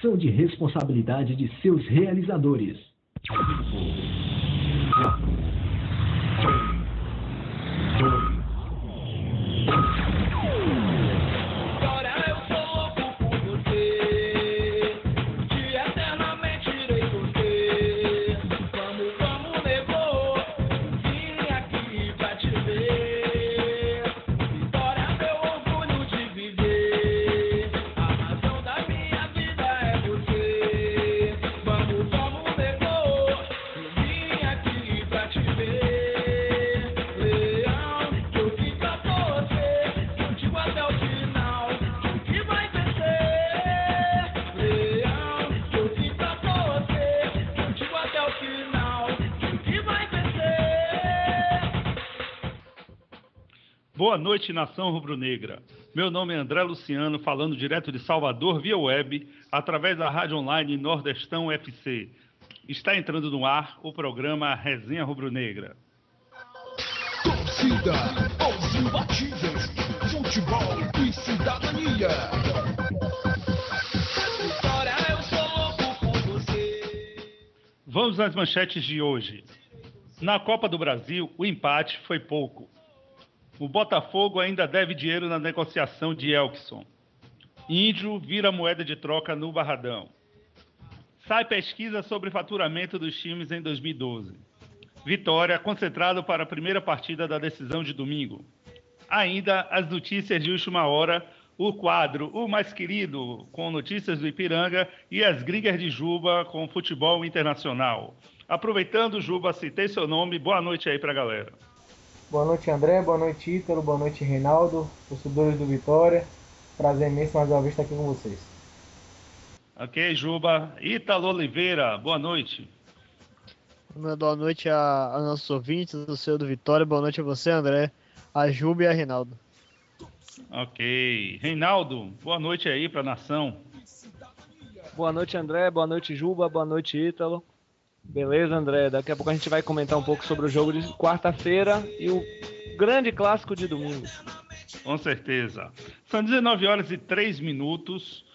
são de responsabilidade de seus realizadores. Boa noite, nação rubro-negra. Meu nome é André Luciano, falando direto de Salvador via web, através da rádio online Nordestão FC. Está entrando no ar o programa Resenha Rubro-Negra. Torcida, aos imbatíveis, futebol e cidadania. Vitória, eu sou louco por você. Vamos às manchetes de hoje. Na Copa do Brasil, o empate foi pouco. O Botafogo ainda deve dinheiro na negociação de Elkson. Índio vira moeda de troca no Barradão. Sai pesquisa sobre faturamento dos times em 2012. Vitória concentrado para a primeira partida da decisão de domingo. Ainda as notícias de última hora, o quadro O Mais Querido, com notícias do Ipiranga, e as gringas de Juba com futebol internacional. Aproveitando, Juba, citei seu nome, boa noite aí pra galera. Boa noite, André. Boa noite, Ítalo. Boa noite, Reinaldo. Torcedores do Vitória. Prazer imenso mais uma vez estar aqui com vocês. Ok, Juba. Ítalo Oliveira, boa noite. Boa noite a nossos ouvintes, do seu do Vitória. Boa noite a você, André, a Juba e a Reinaldo. Ok. Reinaldo, boa noite aí pra nação. Boa noite, André. Boa noite, Juba. Boa noite, Ítalo. Beleza, André? Daqui a pouco a gente vai comentar um pouco sobre o jogo de quarta-feira e o grande clássico de domingo. Com certeza. São 19 horas e 3 minutos.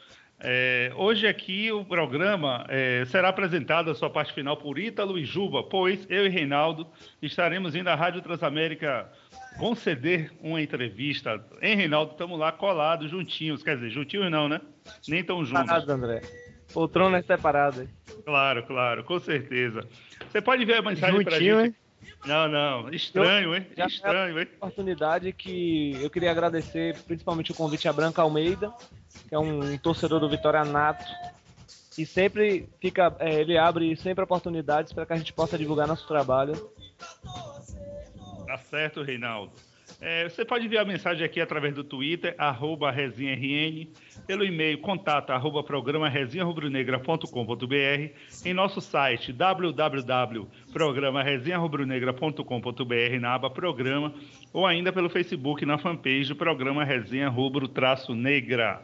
Hoje aqui o programa será apresentado a sua parte final por Ítalo e Juba, pois eu e Reinaldo estaremos indo à Rádio Transamérica conceder uma entrevista. Hein, Reinaldo? Estamos lá colados, juntinhos. Quer dizer, juntinhos não, né? Nem tão juntos. Parado, André. Poltrona separada. Claro, com certeza. Você pode ver a mensagem pra gente. Hein? Não, estranho, hein? Já Estranho, hein? Oportunidade que eu queria agradecer, principalmente o convite a Branca Almeida, que é um torcedor do Vitória nato, e sempre ele abre sempre oportunidades para que a gente possa divulgar nosso trabalho. Tá certo, Reinaldo. Você pode enviar a mensagem aqui através do Twitter, @resenharn, pelo e-mail contato @programaresenharubronegra.com.br, em nosso site www.programaresenharubronegra.com.br, na aba Programa, ou ainda pelo Facebook na fanpage do Programa Resenha Rubro-Negra.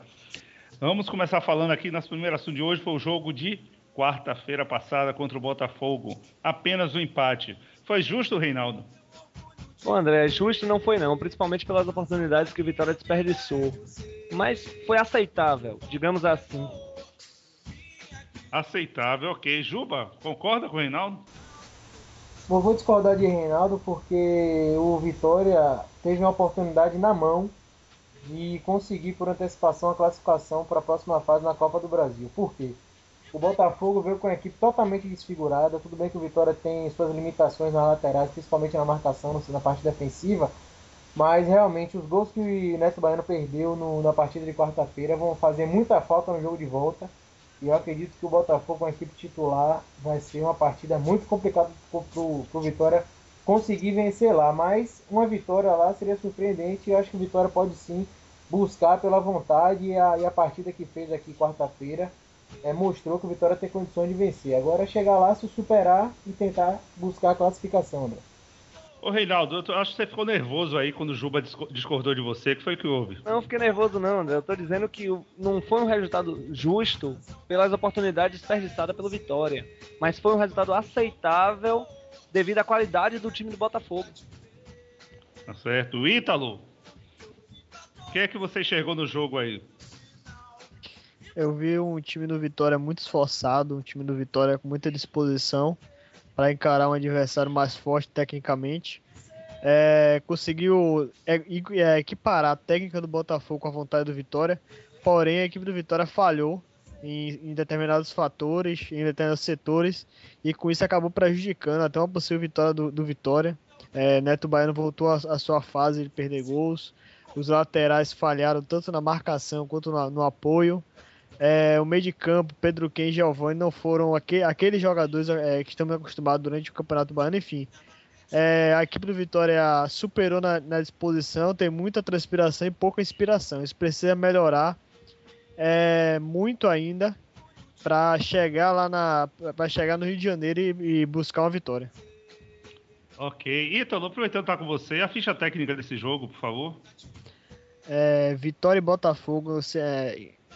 Vamos começar falando aqui, nosso primeiro assunto de hoje foi o jogo de quarta-feira passada contra o Botafogo. Apenas um empate. Foi justo, Reinaldo? Bom, André, justo não foi não, principalmente pelas oportunidades que o Vitória desperdiçou. Mas foi aceitável, digamos assim. Aceitável, ok. Juba, concorda com o Reinaldo? Bom, vou discordar de Reinaldo porque o Vitória teve uma oportunidade na mão de conseguir por antecipação a classificação para a próxima fase na Copa do Brasil. Por quê? O Botafogo veio com a equipe totalmente desfigurada. Tudo bem que o Vitória tem suas limitações nas laterais, principalmente na marcação, na parte defensiva, mas realmente os gols que o Neto Baiano perdeu na partida de quarta-feira vão fazer muita falta no jogo de volta. E eu acredito que o Botafogo com a equipe titular vai ser uma partida muito complicada para o Vitória conseguir vencer lá. Mas uma vitória lá seria surpreendente e eu acho que o Vitória pode sim buscar pela vontade. E a partida que fez aqui quarta-feira mostrou que o Vitória tem condições de vencer. Agora é chegar lá, se superar e tentar buscar a classificação, André. Ô Reinaldo, eu acho que você ficou nervoso aí quando o Juba discordou de você. O que foi que houve? Não fiquei nervoso não, André. Eu tô dizendo que não foi um resultado justo pelas oportunidades desperdiçadas pelo Vitória, mas foi um resultado aceitável devido à qualidade do time do Botafogo. Tá certo. Ítalo, o que é que você enxergou no jogo aí? Eu vi um time do Vitória muito esforçado, um time do Vitória com muita disposição para encarar um adversário mais forte tecnicamente. Conseguiu equiparar a técnica do Botafogo com a vontade do Vitória, porém a equipe do Vitória falhou em determinados fatores, em determinados setores, e com isso acabou prejudicando até uma possível vitória do Vitória. Neto Baiano voltou à sua fase de perder gols, os laterais falharam tanto na marcação quanto no apoio. O meio de campo, Pedro Ken e Giovani não foram aqueles jogadores que estamos acostumados durante o Campeonato Baiano, enfim. A equipe do Vitória superou na disposição, tem muita transpiração e pouca inspiração. Isso precisa melhorar muito ainda para chegar no Rio de Janeiro e buscar uma vitória. Ok. Ítalo, aproveitando que tá com você, a ficha técnica desse jogo, por favor. Vitória e Botafogo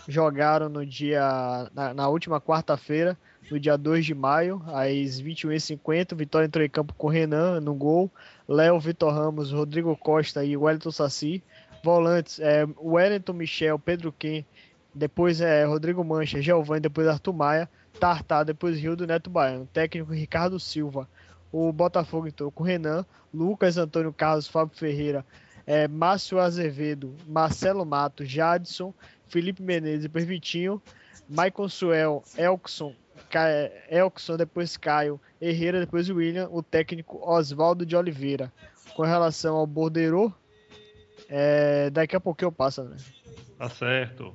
jogaram na última quarta-feira, no dia 2 de maio, às 21h50. Vitória entrou em campo com Renan no gol, Léo, Vitor Ramos, Rodrigo Costa e Wellington Saci. Volantes, Wellington, Michel, Pedro Ken, depois Rodrigo Mancha, Giovani, depois Arthur Maia, Tartar, depois Rio do Neto Baiano. Técnico Ricardo Silva. O Botafogo entrou com Renan, Lucas, Antônio Carlos, Fábio Ferreira, Márcio Azevedo, Marcelo Mato, Jadson, Felipe Menezes, depois Vitinho, Maicon Suel, Elkson, depois Caio, Herrera, depois William, o técnico Oswaldo de Oliveira. Com relação ao Bordeiro, daqui a pouco eu passo, né? Tá certo.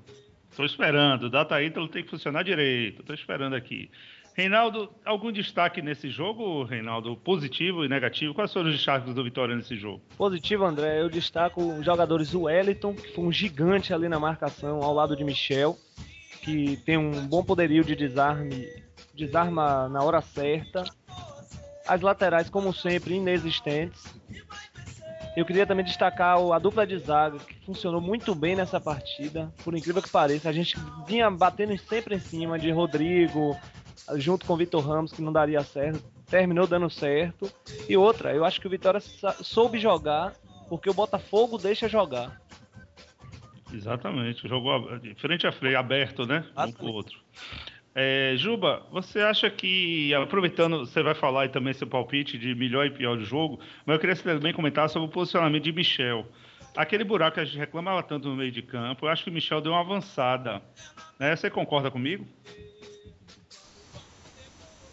Tô esperando. O Data Ítalo tem que funcionar direito. Tô esperando aqui. Reinaldo, algum destaque nesse jogo, Reinaldo? Positivo e negativo? Quais foram os destaques do Vitória nesse jogo? Positivo, André. Eu destaco os jogadores Wellington, que foi um gigante ali na marcação, ao lado de Michel, que tem um bom poderio de desarma na hora certa. As laterais, como sempre, inexistentes. Eu queria também destacar a dupla de zaga, que funcionou muito bem nessa partida. Por incrível que pareça, a gente vinha batendo sempre em cima de Rodrigo, junto com o Vitor Ramos, que não daria certo. Terminou dando certo. E outra, eu acho que o Vitória soube jogar, porque o Botafogo deixa jogar. Exatamente, jogou frente a frente, aberto, né? Um pro outro. Juba, você acha que, aproveitando, você vai falar aí também seu palpite de melhor e pior do jogo, mas eu queria também comentar sobre o posicionamento de Michel. Aquele buraco que a gente reclamava tanto no meio de campo, eu acho que o Michel deu uma avançada. Né? Você concorda comigo?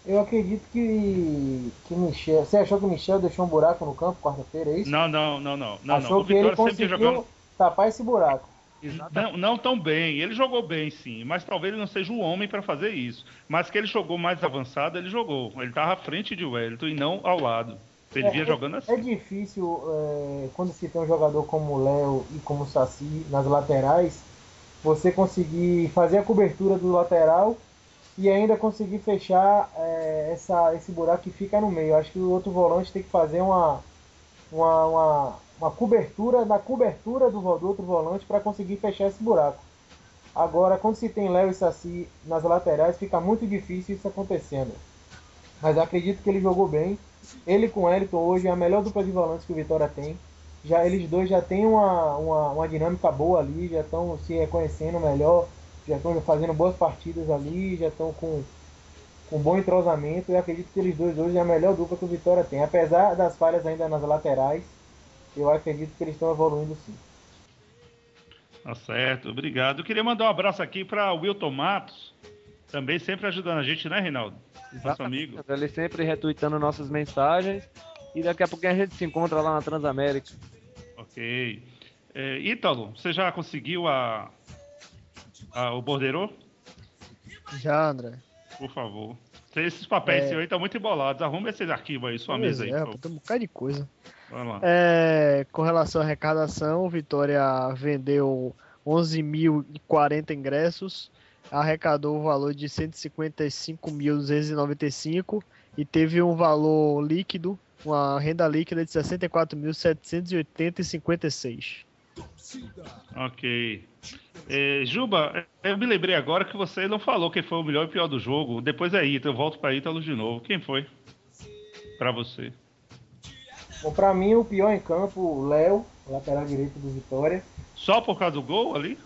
Eu acredito que Michel... Você achou que o Michel deixou um buraco no campo quarta-feira, é isso? Não. Achou O que ele Vitória sempre conseguiu jogando... tapar esse buraco. Não tão bem. Ele jogou bem, sim, mas talvez ele não seja o homem para fazer isso. Mas que ele jogou mais avançado, ele jogou. Ele estava à frente de Wellington e não ao lado. Ele vinha jogando assim. É difícil, quando se tem um jogador como o Léo e como o Saci nas laterais, você conseguir fazer a cobertura do lateral e ainda conseguir fechar esse buraco que fica no meio. Acho que o outro volante tem que fazer uma cobertura na cobertura do outro volante para conseguir fechar esse buraco. Agora, quando se tem Léo e Saci nas laterais, fica muito difícil isso acontecendo. Mas acredito que ele jogou bem. Ele com o Elton hoje é a melhor dupla de volantes que o Vitória tem. Eles dois já têm uma dinâmica boa ali, já estão se reconhecendo melhor, já estão fazendo boas partidas ali, já estão com bom entrosamento. Eu acredito que eles dois hoje é a melhor dupla que o Vitória tem. Apesar das falhas ainda nas laterais, eu acredito que eles estão evoluindo sim. Tá certo, obrigado. Eu queria mandar um abraço aqui para o Wilton Matos, também sempre ajudando a gente, né, Reinaldo? Nosso amigo. Ele sempre retuitando nossas mensagens. E daqui a pouquinho a gente se encontra lá na Transamérica. Ok. Ítalo, você já conseguiu o borderô? Já, André. Por favor. Esses papéis seus aí estão muito embolados. Arruma esses arquivos aí, sua mesa aí. Tem um bocado de coisa. Vai lá. Com relação à arrecadação, o Vitória vendeu 11.040 ingressos, arrecadou o valor de 155.295 e teve um valor líquido, uma renda líquida de 64.780,56. Ok. Juba, eu me lembrei agora que você não falou quem foi o melhor e pior do jogo. Depois é Ítalo, eu volto para Ítalo de novo. Quem foi para você? Bom, pra mim o pior em campo, o Léo, lateral direito do Vitória. Só por causa do gol ali?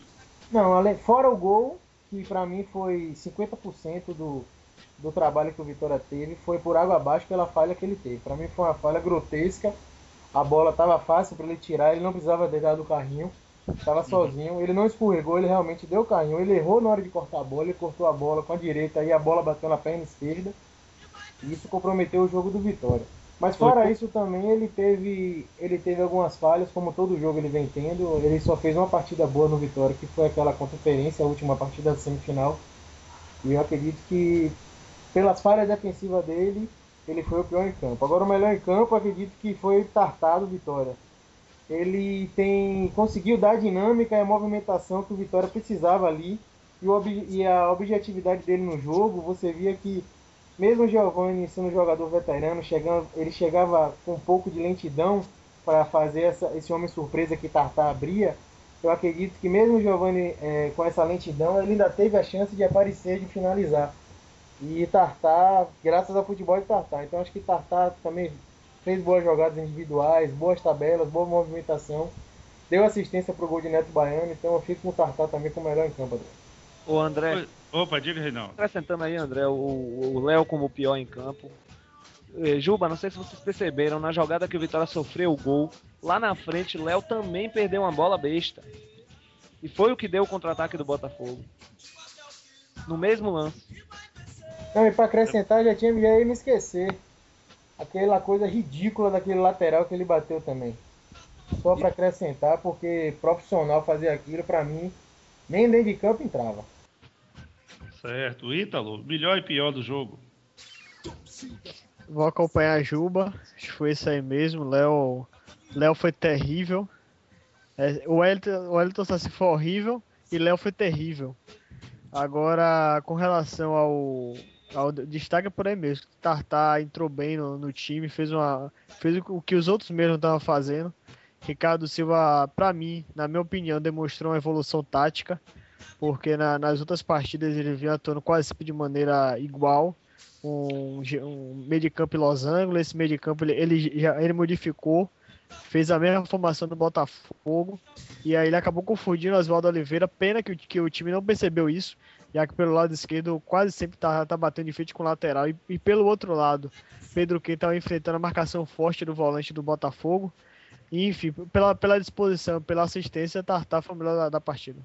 Não, fora o gol, que pra mim foi 50% do trabalho que o Vitória teve, foi por água abaixo pela falha que ele teve. Pra mim foi uma falha grotesca, a bola tava fácil pra ele tirar, ele não precisava deitar do carrinho, estava sozinho, ele não escorregou, ele realmente deu o carrinho, ele errou na hora de cortar a bola, ele cortou a bola com a direita e a bola bateu na perna esquerda, e isso comprometeu o jogo do Vitória. Mas fora isso também ele teve algumas falhas, como todo jogo ele vem tendo. Ele só fez uma partida boa no Vitória, que foi aquela conferência, a última partida da semifinal. E eu acredito que pelas falhas defensivas dele, ele foi o pior em campo. Agora o melhor em campo, eu acredito que foi o Tartar do Vitória. Ele conseguiu dar a dinâmica e a movimentação que o Vitória precisava ali. E a objetividade dele no jogo, você via que mesmo o Giovani sendo um jogador veterano, ele chegava com um pouco de lentidão para fazer esse homem surpresa que Tartar abria. Eu acredito que mesmo o Giovani com essa lentidão, ele ainda teve a chance de aparecer, de finalizar. E Tartar, graças ao futebol de Tartar. Então acho que Tartar também fez boas jogadas individuais, boas tabelas, boa movimentação. Deu assistência para o gol de Neto Baiano, então eu fico com o Tartar também como melhor em campo. O André, Opa, diga, Reinaldo. acrescentando aí, André, o Léo como o pior em campo. Juba, não sei se vocês perceberam, na jogada que o Vitória sofreu o gol, lá na frente, Léo também perdeu uma bola besta. E foi o que deu o contra-ataque do Botafogo. No mesmo lance. Não, e para acrescentar, já ia me esquecer. Aquela coisa ridícula daquele lateral que ele bateu também. Só para acrescentar, porque profissional fazer aquilo, para mim, nem dentro de campo entrava. Certo. Ítalo, melhor e pior do jogo. Vou acompanhar a Juba. Acho que foi isso aí mesmo. Léo foi terrível. O Wellington Saci foi horrível e Léo foi terrível. Agora, com relação ao destaque por aí mesmo. Tartar entrou bem no time, fez o que os outros mesmos estavam fazendo. Ricardo Silva, pra mim, na minha opinião, demonstrou uma evolução tática, porque nas outras partidas ele vinha atuando quase sempre de maneira igual, um meio de campo em losango. Esse meio de campo ele modificou, fez a mesma formação do Botafogo, e aí ele acabou confundindo Oswaldo Oliveira. Pena que o time não percebeu isso, já que pelo lado esquerdo quase sempre tá batendo de frente com o lateral, e pelo outro lado, Pedro Quem estava enfrentando a marcação forte do volante do Botafogo. E, enfim, pela disposição, pela assistência, Tartar foi o melhor da partida.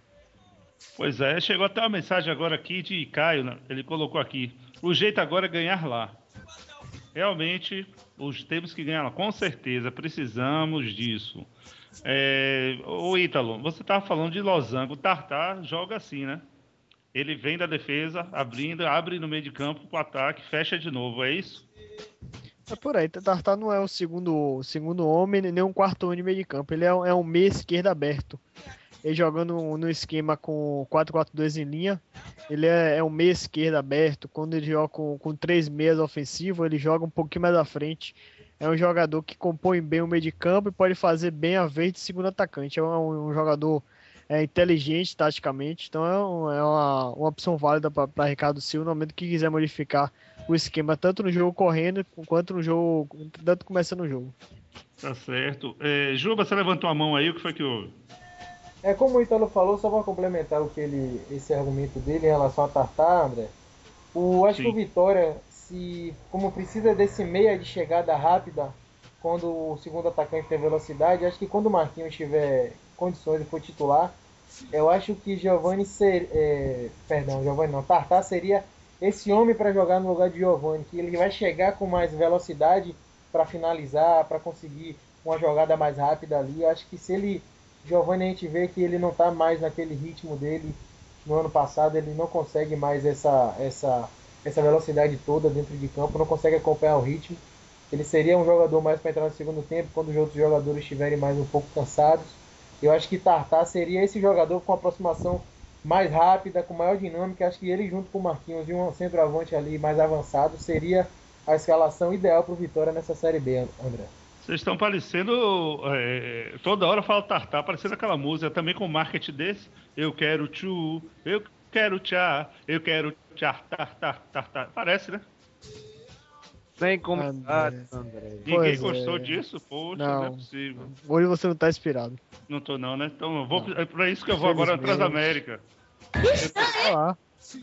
Pois é, chegou até uma mensagem agora aqui de Caio, né? Ele colocou aqui: o jeito agora é ganhar lá. Realmente, temos que ganhar lá, com certeza, precisamos disso. Ô Ítalo, você estava falando de losango, o Tartar joga assim, né? Ele vem da defesa, abre no meio de campo pro ataque, fecha de novo, é isso? É por aí, Tartar não é o segundo homem, nem um quarto homem de meio de campo. Ele é um meia esquerda aberto. Ele jogando no esquema com 4-4-2 em linha, ele é um meia esquerda aberto. Quando ele joga com 3 meias ofensivos, ele joga um pouquinho mais à frente. É um jogador que compõe bem o meio de campo e pode fazer bem a vez de segundo atacante. É um jogador inteligente taticamente, então é uma opção válida para Ricardo Silva no momento que quiser modificar o esquema, tanto no jogo correndo quanto no jogo, tanto começando o jogo. Tá certo. Juba, você levantou a mão aí, o que foi que houve? Como o Ítalo falou, só para complementar esse argumento dele em relação a Tartar, André, acho que o Vitória, como precisa desse meia de chegada rápida, quando o segundo atacante tem velocidade, acho que quando o Marquinhos tiver condições de for titular, eu acho que Tartar seria esse homem para jogar no lugar de Giovani, que ele vai chegar com mais velocidade para finalizar, para conseguir uma jogada mais rápida ali. Eu acho que Giovani, a gente vê que ele não está mais naquele ritmo dele no ano passado, ele não consegue mais essa velocidade toda dentro de campo, não consegue acompanhar o ritmo. Ele seria um jogador mais para entrar no segundo tempo, quando os outros jogadores estiverem mais um pouco cansados. Eu acho que Tartar seria esse jogador com aproximação mais rápida, com maior dinâmica. Acho que ele, junto com o Marquinhos e um centroavante ali mais avançado, seria a escalação ideal para o Vitória nessa Série B, André. Vocês estão parecendo... toda hora fala Tartar, parecendo aquela música também com marketing desse. Eu quero tchu, eu quero tchá, eu quero tchá, tartar. Parece, né? Sem comentários, André. Ninguém gostou disso? Poxa, não é possível. Hoje você não tá inspirado. Não tô não, né? Então é para isso que eu vou agora na Transamérica. Vai lá.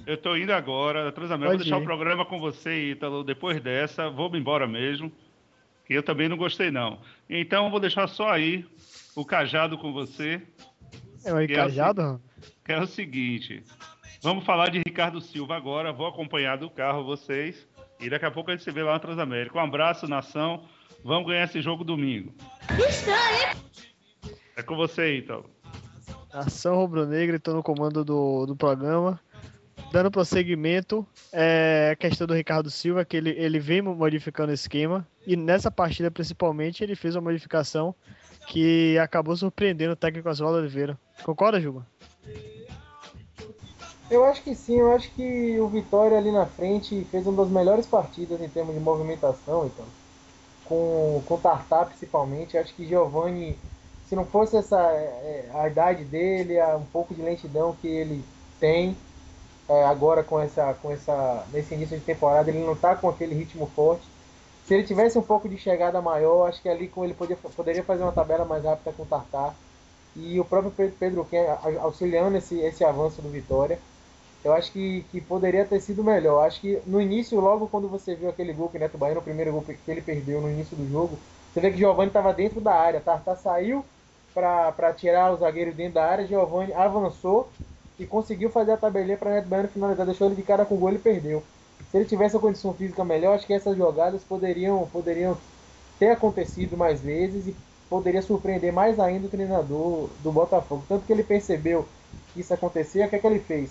Eu tô indo agora, da Transamérica, vou Pode deixar ir. o programa com você, Ítalo, depois dessa, vou-me embora mesmo, que eu também não gostei não. Então, eu vou deixar só aí o cajado com você, É o que é o, se- encajado? que é o seguinte, vamos falar de Ricardo Silva agora, vou acompanhar do carro vocês, e daqui a pouco a gente se vê lá na Transamérica. Um abraço, nação, vamos ganhar esse jogo domingo. É com você, Ítalo. Nação Rubro-Negra, estou no comando do programa. Dando prosseguimento, a questão do Ricardo Silva, que ele vem modificando o esquema, e nessa partida principalmente ele fez uma modificação que acabou surpreendendo o técnico Oswaldo Oliveira. Concorda, Juba? Eu acho que sim, eu acho que o Vitória ali na frente fez uma das melhores partidas em termos de movimentação, então. Com o Tartar principalmente. Acho que Giovani, se não fosse a idade dele, um pouco de lentidão que ele tem, agora nesse início de temporada, ele não está com aquele ritmo forte. Se ele tivesse um pouco de chegada maior, acho que ali ele poderia fazer uma tabela mais rápida com o Tartar. E o próprio Pedro Ken auxiliando esse avanço do Vitória. Eu acho que poderia ter sido melhor. Acho que no início, logo quando você viu aquele gol que Neto Baiano, o primeiro gol que ele perdeu no início do jogo, você vê que Giovani estava dentro da área. Tartar saiu para tirar o zagueiro dentro da área, Giovani avançou e conseguiu fazer a tabelinha para Neto Baiano finalizar. Deixou ele de cara com o gol e ele perdeu. Se ele tivesse uma condição física melhor, acho que essas jogadas poderiam ter acontecido mais vezes e poderia surpreender mais ainda o treinador do Botafogo. Tanto que ele percebeu que isso acontecia, o que é que ele fez?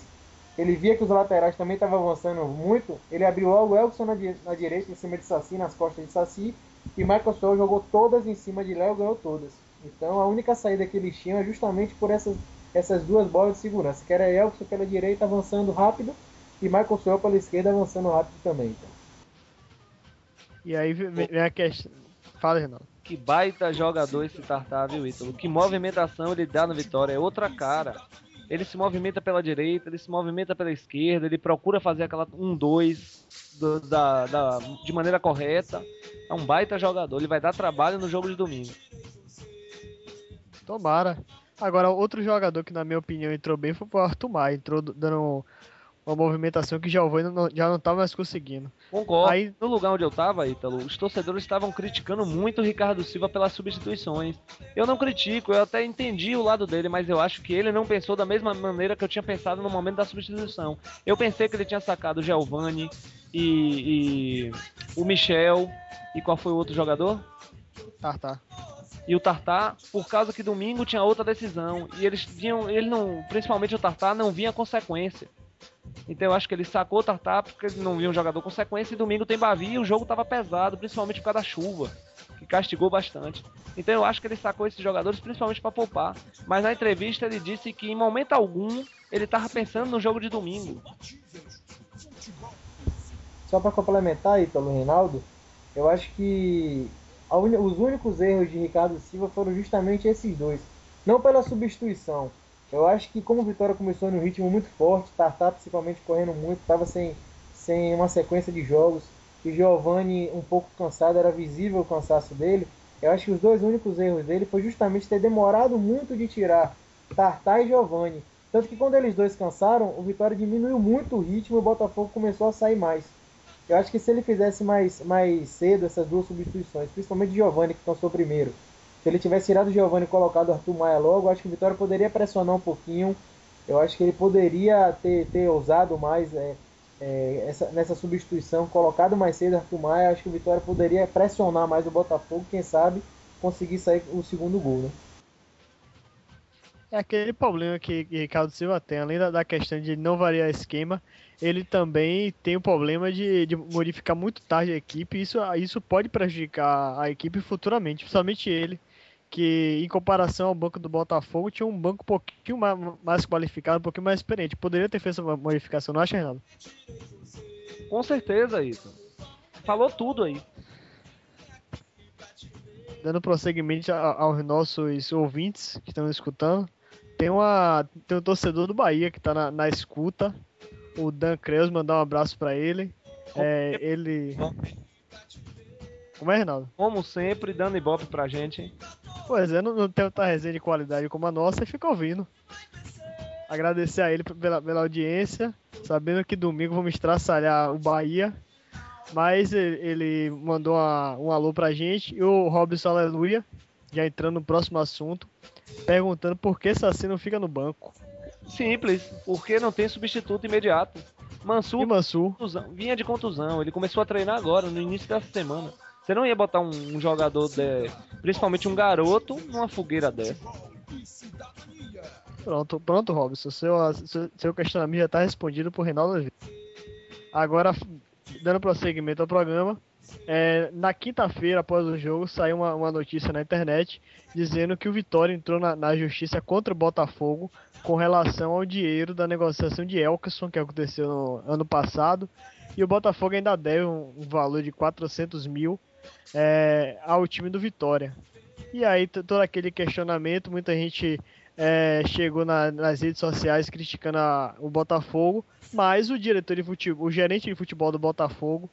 Ele via que os laterais também estavam avançando muito, ele abriu logo o Elkson na direita, em cima de Saci, nas costas de Saci, e Michael Sol jogou todas em cima de Léo e ganhou todas. Então a única saída que eles tinham é justamente por essas duas bolas de segurança, que era Elkson pela direita avançando rápido, e Michael Sol pela esquerda avançando rápido também. Então. E aí vem a questão. Fala, Renato. Que baita jogador esse Tartar, viu, Ítalo? Que movimentação ele dá no Vitória, é outra cara. Ele se movimenta pela direita, ele se movimenta pela esquerda, ele procura fazer aquela 1-2 de maneira correta. É um baita jogador, ele vai dar trabalho no jogo de domingo. Tomara. Agora, outro jogador que, na minha opinião, entrou bem foi o Arthur Maia. Entrou dando uma movimentação que Giovani já não estava mais conseguindo. Concordo. Aí, No lugar onde eu tava, Ítalo, os torcedores estavam criticando muito o Ricardo Silva pelas substituições. Eu não critico, eu até entendi o lado dele, mas eu acho que ele não pensou da mesma maneira que eu tinha pensado no momento da substituição. Eu pensei que ele tinha sacado o Giovani e o Michel. E qual foi o outro jogador? Tartar. E o Tartar, por causa que domingo tinha outra decisão. E ele não, principalmente o Tartar, não vinha consequência. Então eu acho que ele sacou o Tartar porque ele não via um jogador com sequência e domingo tem Bavi e o jogo estava pesado, principalmente por causa da chuva, que castigou bastante. Então eu acho que ele sacou esses jogadores principalmente para poupar. Mas na entrevista ele disse que em momento algum ele estava pensando no jogo de domingo. Só para complementar, Ítalo, Reinaldo, eu acho que os únicos erros de Ricardo Silva foram justamente esses dois. Não pela substituição. Eu acho que como o Vitória começou num ritmo muito forte, Tartar principalmente correndo muito, estava sem uma sequência de jogos, e Giovani um pouco cansado, era visível o cansaço dele. Eu acho que os dois únicos erros dele foi justamente ter demorado muito de tirar Tartar e Giovani. Tanto que quando eles dois cansaram, o Vitória diminuiu muito o ritmo e o Botafogo começou a sair mais. Eu acho que se ele fizesse mais cedo essas duas substituições, principalmente Giovani, que cansou primeiro, se ele tivesse tirado o Giovani e colocado o Arthur Maia logo, eu acho que o Vitória poderia pressionar um pouquinho. Eu acho que ele poderia ter ousado mais nessa substituição, colocado mais cedo o Arthur Maia. Eu acho que o Vitória poderia pressionar mais o Botafogo, quem sabe conseguir sair o segundo gol, né? É aquele problema que Ricardo Silva tem, além da questão de não variar esquema, ele também tem o problema de modificar muito tarde a equipe, e isso pode prejudicar a equipe futuramente, principalmente ele, que em comparação ao banco do Botafogo tinha um banco um pouquinho mais qualificado, um pouquinho mais experiente. Poderia ter feito essa modificação, não acha, Renato? Com certeza, isso. Falou tudo aí. Dando prosseguimento aos nossos ouvintes que estão escutando, tem um torcedor do Bahia que está na escuta, o Dan Creus, mandar um abraço para ele. Como é, Renato? Como sempre, dando ibope pra gente, hein? Pois é, não tem outra resenha de qualidade como a nossa e fica ouvindo. Agradecer a ele pela audiência, sabendo que domingo vamos estraçalhar o Bahia. Mas ele mandou um alô pra gente. E o Robson Aleluia, já entrando no próximo assunto, perguntando por que Saci não fica no banco. Simples, porque não tem substituto imediato. Mansur, E Mansur? vinha de contusão, ele começou a treinar agora, no início dessa semana. Você não ia botar um jogador, principalmente um garoto, numa fogueira dessa. Pronto, Robson. Seu questionamento já está respondido por Reinaldo Azevedo. Agora, dando prosseguimento ao programa, na quinta-feira, após o jogo, saiu uma notícia na internet dizendo que o Vitória entrou na justiça contra o Botafogo com relação ao dinheiro da negociação de Elkerson, que aconteceu no ano passado, e o Botafogo ainda deve um valor de 400 mil ao time do Vitória. E aí, todo aquele questionamento, muita gente chegou nas redes sociais criticando o Botafogo, mas o gerente de futebol do Botafogo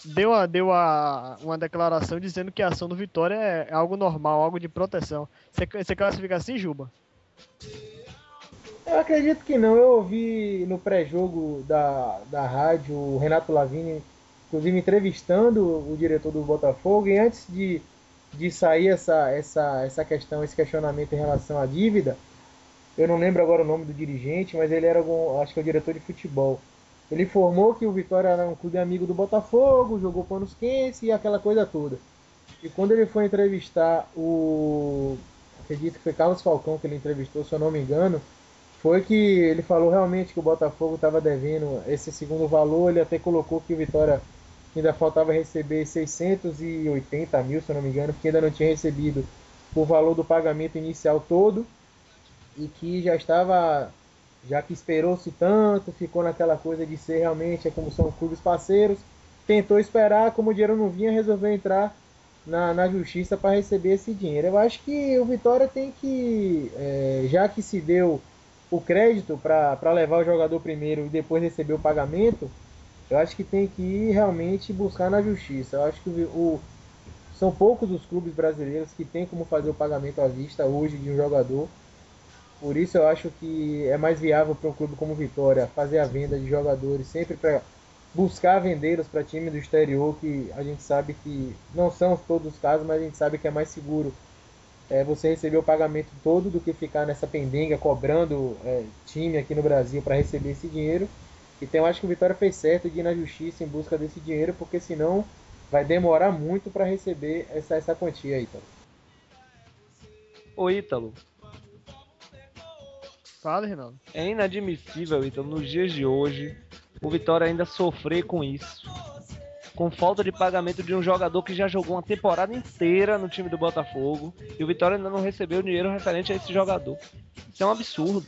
deu uma declaração dizendo que a ação do Vitória é algo normal, algo de proteção. Você classifica assim, Juba? Eu acredito que não. Eu ouvi no pré-jogo da rádio o Renato Lavini, inclusive entrevistando o diretor do Botafogo, e antes de sair essa questão, esse questionamento em relação à dívida, eu não lembro agora o nome do dirigente, mas ele era acho que é o diretor de futebol. Ele informou que o Vitória era um clube amigo do Botafogo, jogou panos quentes e aquela coisa toda. E quando ele foi entrevistar acredito que foi Carlos Falcão que ele entrevistou, se eu não me engano, foi que ele falou realmente que o Botafogo estava devendo esse segundo valor. Ele até colocou que o Vitória ainda faltava receber 680 mil, se eu não me engano, porque ainda não tinha recebido o valor do pagamento inicial todo, e que já que esperou-se tanto, ficou naquela coisa de ser realmente, como são clubes parceiros, tentou esperar, como o dinheiro não vinha, resolveu entrar na justiça para receber esse dinheiro. Eu acho que o Vitória tem que, já que se deu o crédito para levar o jogador primeiro e depois receber o pagamento, eu acho que tem que ir realmente buscar na justiça. Eu acho que são poucos os clubes brasileiros que têm como fazer o pagamento à vista hoje de um jogador. Por isso eu acho que é mais viável para um clube como o Vitória fazer a venda de jogadores sempre para buscar vendê-los para time do exterior, que a gente sabe que não são todos os casos, mas a gente sabe que é mais seguro você receber o pagamento todo do que ficar nessa pendenga cobrando time aqui no Brasil para receber esse dinheiro. Então eu acho que o Vitória fez certo de ir na justiça em busca desse dinheiro, porque senão vai demorar muito para receber essa quantia, Ítalo. Ô Ítalo, Fala, Reinaldo. é inadmissível, Ítalo, nos dias de hoje, o Vitória ainda sofrer com isso. Com falta de pagamento de um jogador que já jogou uma temporada inteira no time do Botafogo, e o Vitória ainda não recebeu dinheiro referente a esse jogador. Isso é um absurdo.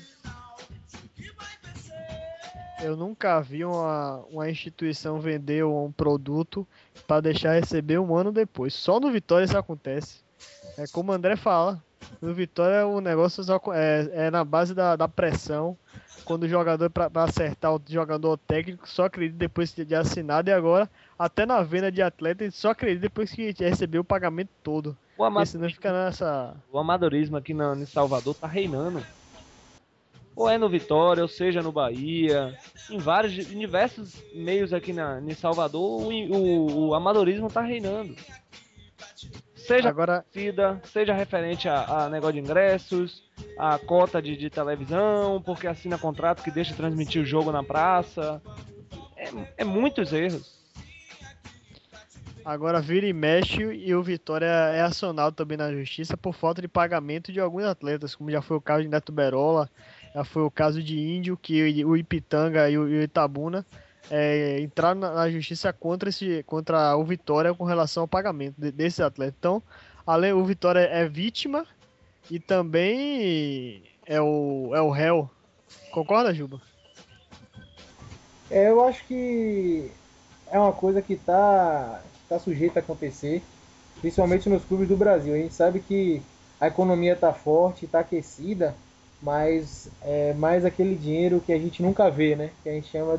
Eu nunca vi uma instituição vender um produto para deixar receber um ano depois. Só no Vitória isso acontece. É como o André fala. No Vitória o negócio é na base da pressão. Quando o jogador, para acertar o jogador técnico, só acredita depois de assinado. E agora, até na venda de atleta, ele só acredita depois que recebeu o pagamento todo. Porque senão fica nessa... O amadorismo aqui em Salvador tá reinando. Ou é no Vitória, ou seja no Bahia, em diversos meios aqui em Salvador, o amadorismo tá reinando. Seja Agora, seja referente a negócio de ingressos, a cota de televisão, porque assina contrato que deixa transmitir o jogo na praça. É muitos erros. agora vira e mexe e o Vitória é acionado também na justiça por falta de pagamento de alguns atletas, como já foi o caso de Neto Berola, já foi o caso de Índio, que o Ipitanga e o Itabuna entraram na justiça contra o Vitória com relação ao pagamento desses atletas. Então, o Vitória é vítima e também é o réu. Concorda, Juba? Eu acho que é uma coisa que tá sujeita a acontecer, principalmente nos clubes do Brasil. A gente sabe que a economia tá forte, tá aquecida, mas é mais aquele dinheiro que a gente nunca vê, né? Que a gente chama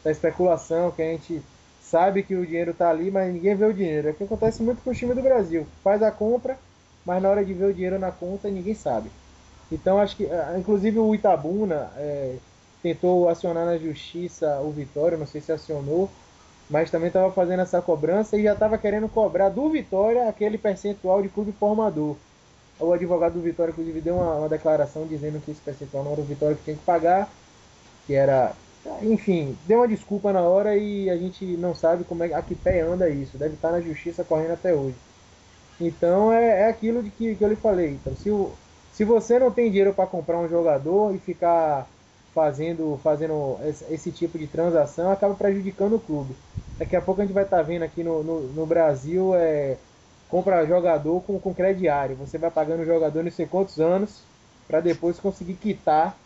da especulação, que a gente sabe que o dinheiro tá ali, mas ninguém vê o dinheiro. É o que acontece muito com o time do Brasil. Faz a compra, mas na hora de ver o dinheiro na conta, ninguém sabe. Então acho que, inclusive o Itabuna tentou acionar na justiça o Vitória, não sei se acionou, mas também estava fazendo essa cobrança e já estava querendo cobrar do Vitória aquele percentual de clube formador. O advogado do Vitória, inclusive, deu uma declaração dizendo que esse percentual não era o Vitória que tinha que pagar, que era... Enfim, deu uma desculpa na hora e a gente não sabe como a que pé anda isso. Deve estar na justiça correndo até hoje. Então é aquilo de que eu lhe falei. Então, se você não tem dinheiro para comprar um jogador e ficar fazendo esse tipo de transação, acaba prejudicando o clube. Daqui a pouco a gente vai estar vendo aqui no Brasil compra jogador com crediário. Você vai pagando o jogador não sei quantos anos para depois conseguir quitar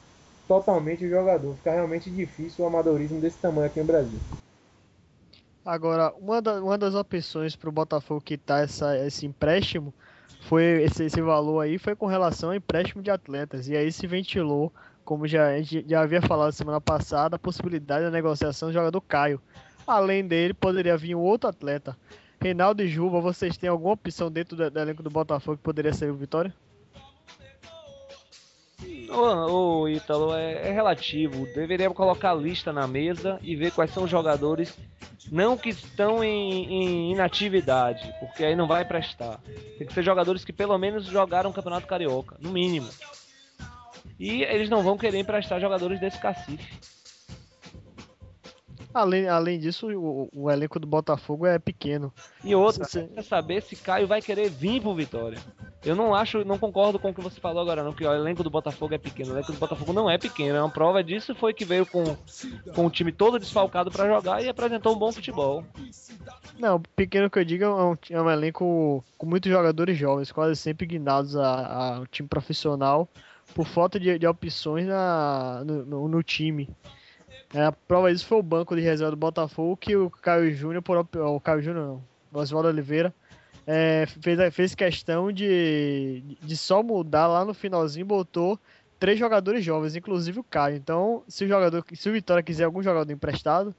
totalmente o jogador. Fica realmente difícil o amadorismo desse tamanho aqui no Brasil. Agora, uma das opções para o Botafogo quitar esse empréstimo foi esse valor aí foi com relação ao empréstimo de atletas. E aí se ventilou, como a gente já havia falado semana passada, a possibilidade da negociação do jogador Caio. Além dele, poderia vir um outro atleta. Reinaldo e Juba, vocês têm alguma opção dentro do elenco do Botafogo que poderia ser o Vitória? Ô Ítalo, é relativo. Deveria colocar a lista na mesa e ver quais são os jogadores não que estão em inatividade, porque aí não vai prestar. Tem que ser jogadores que pelo menos jogaram o Campeonato Carioca, no mínimo. E eles não vão querer emprestar jogadores desse cacife. Além disso, o elenco do Botafogo é pequeno. E outra, quer saber se Caio vai querer vir pro Vitória. Eu não concordo com o que você falou agora não, que o elenco do Botafogo é pequeno. O elenco do Botafogo não é pequeno. Uma prova disso foi que veio com o time todo desfalcado para jogar e apresentou um bom futebol. Não, pequeno que eu digo é um elenco com muitos jogadores jovens, quase sempre guinados ao time profissional, por falta de opções no time. A prova disso foi o banco de reserva do Botafogo, que o Caio Júnior, o Oswaldo Oliveira, fez questão de só mudar lá no finalzinho, botou 3 jogadores jovens, inclusive o Caio. Então, se o Vitória quiser algum jogador emprestado,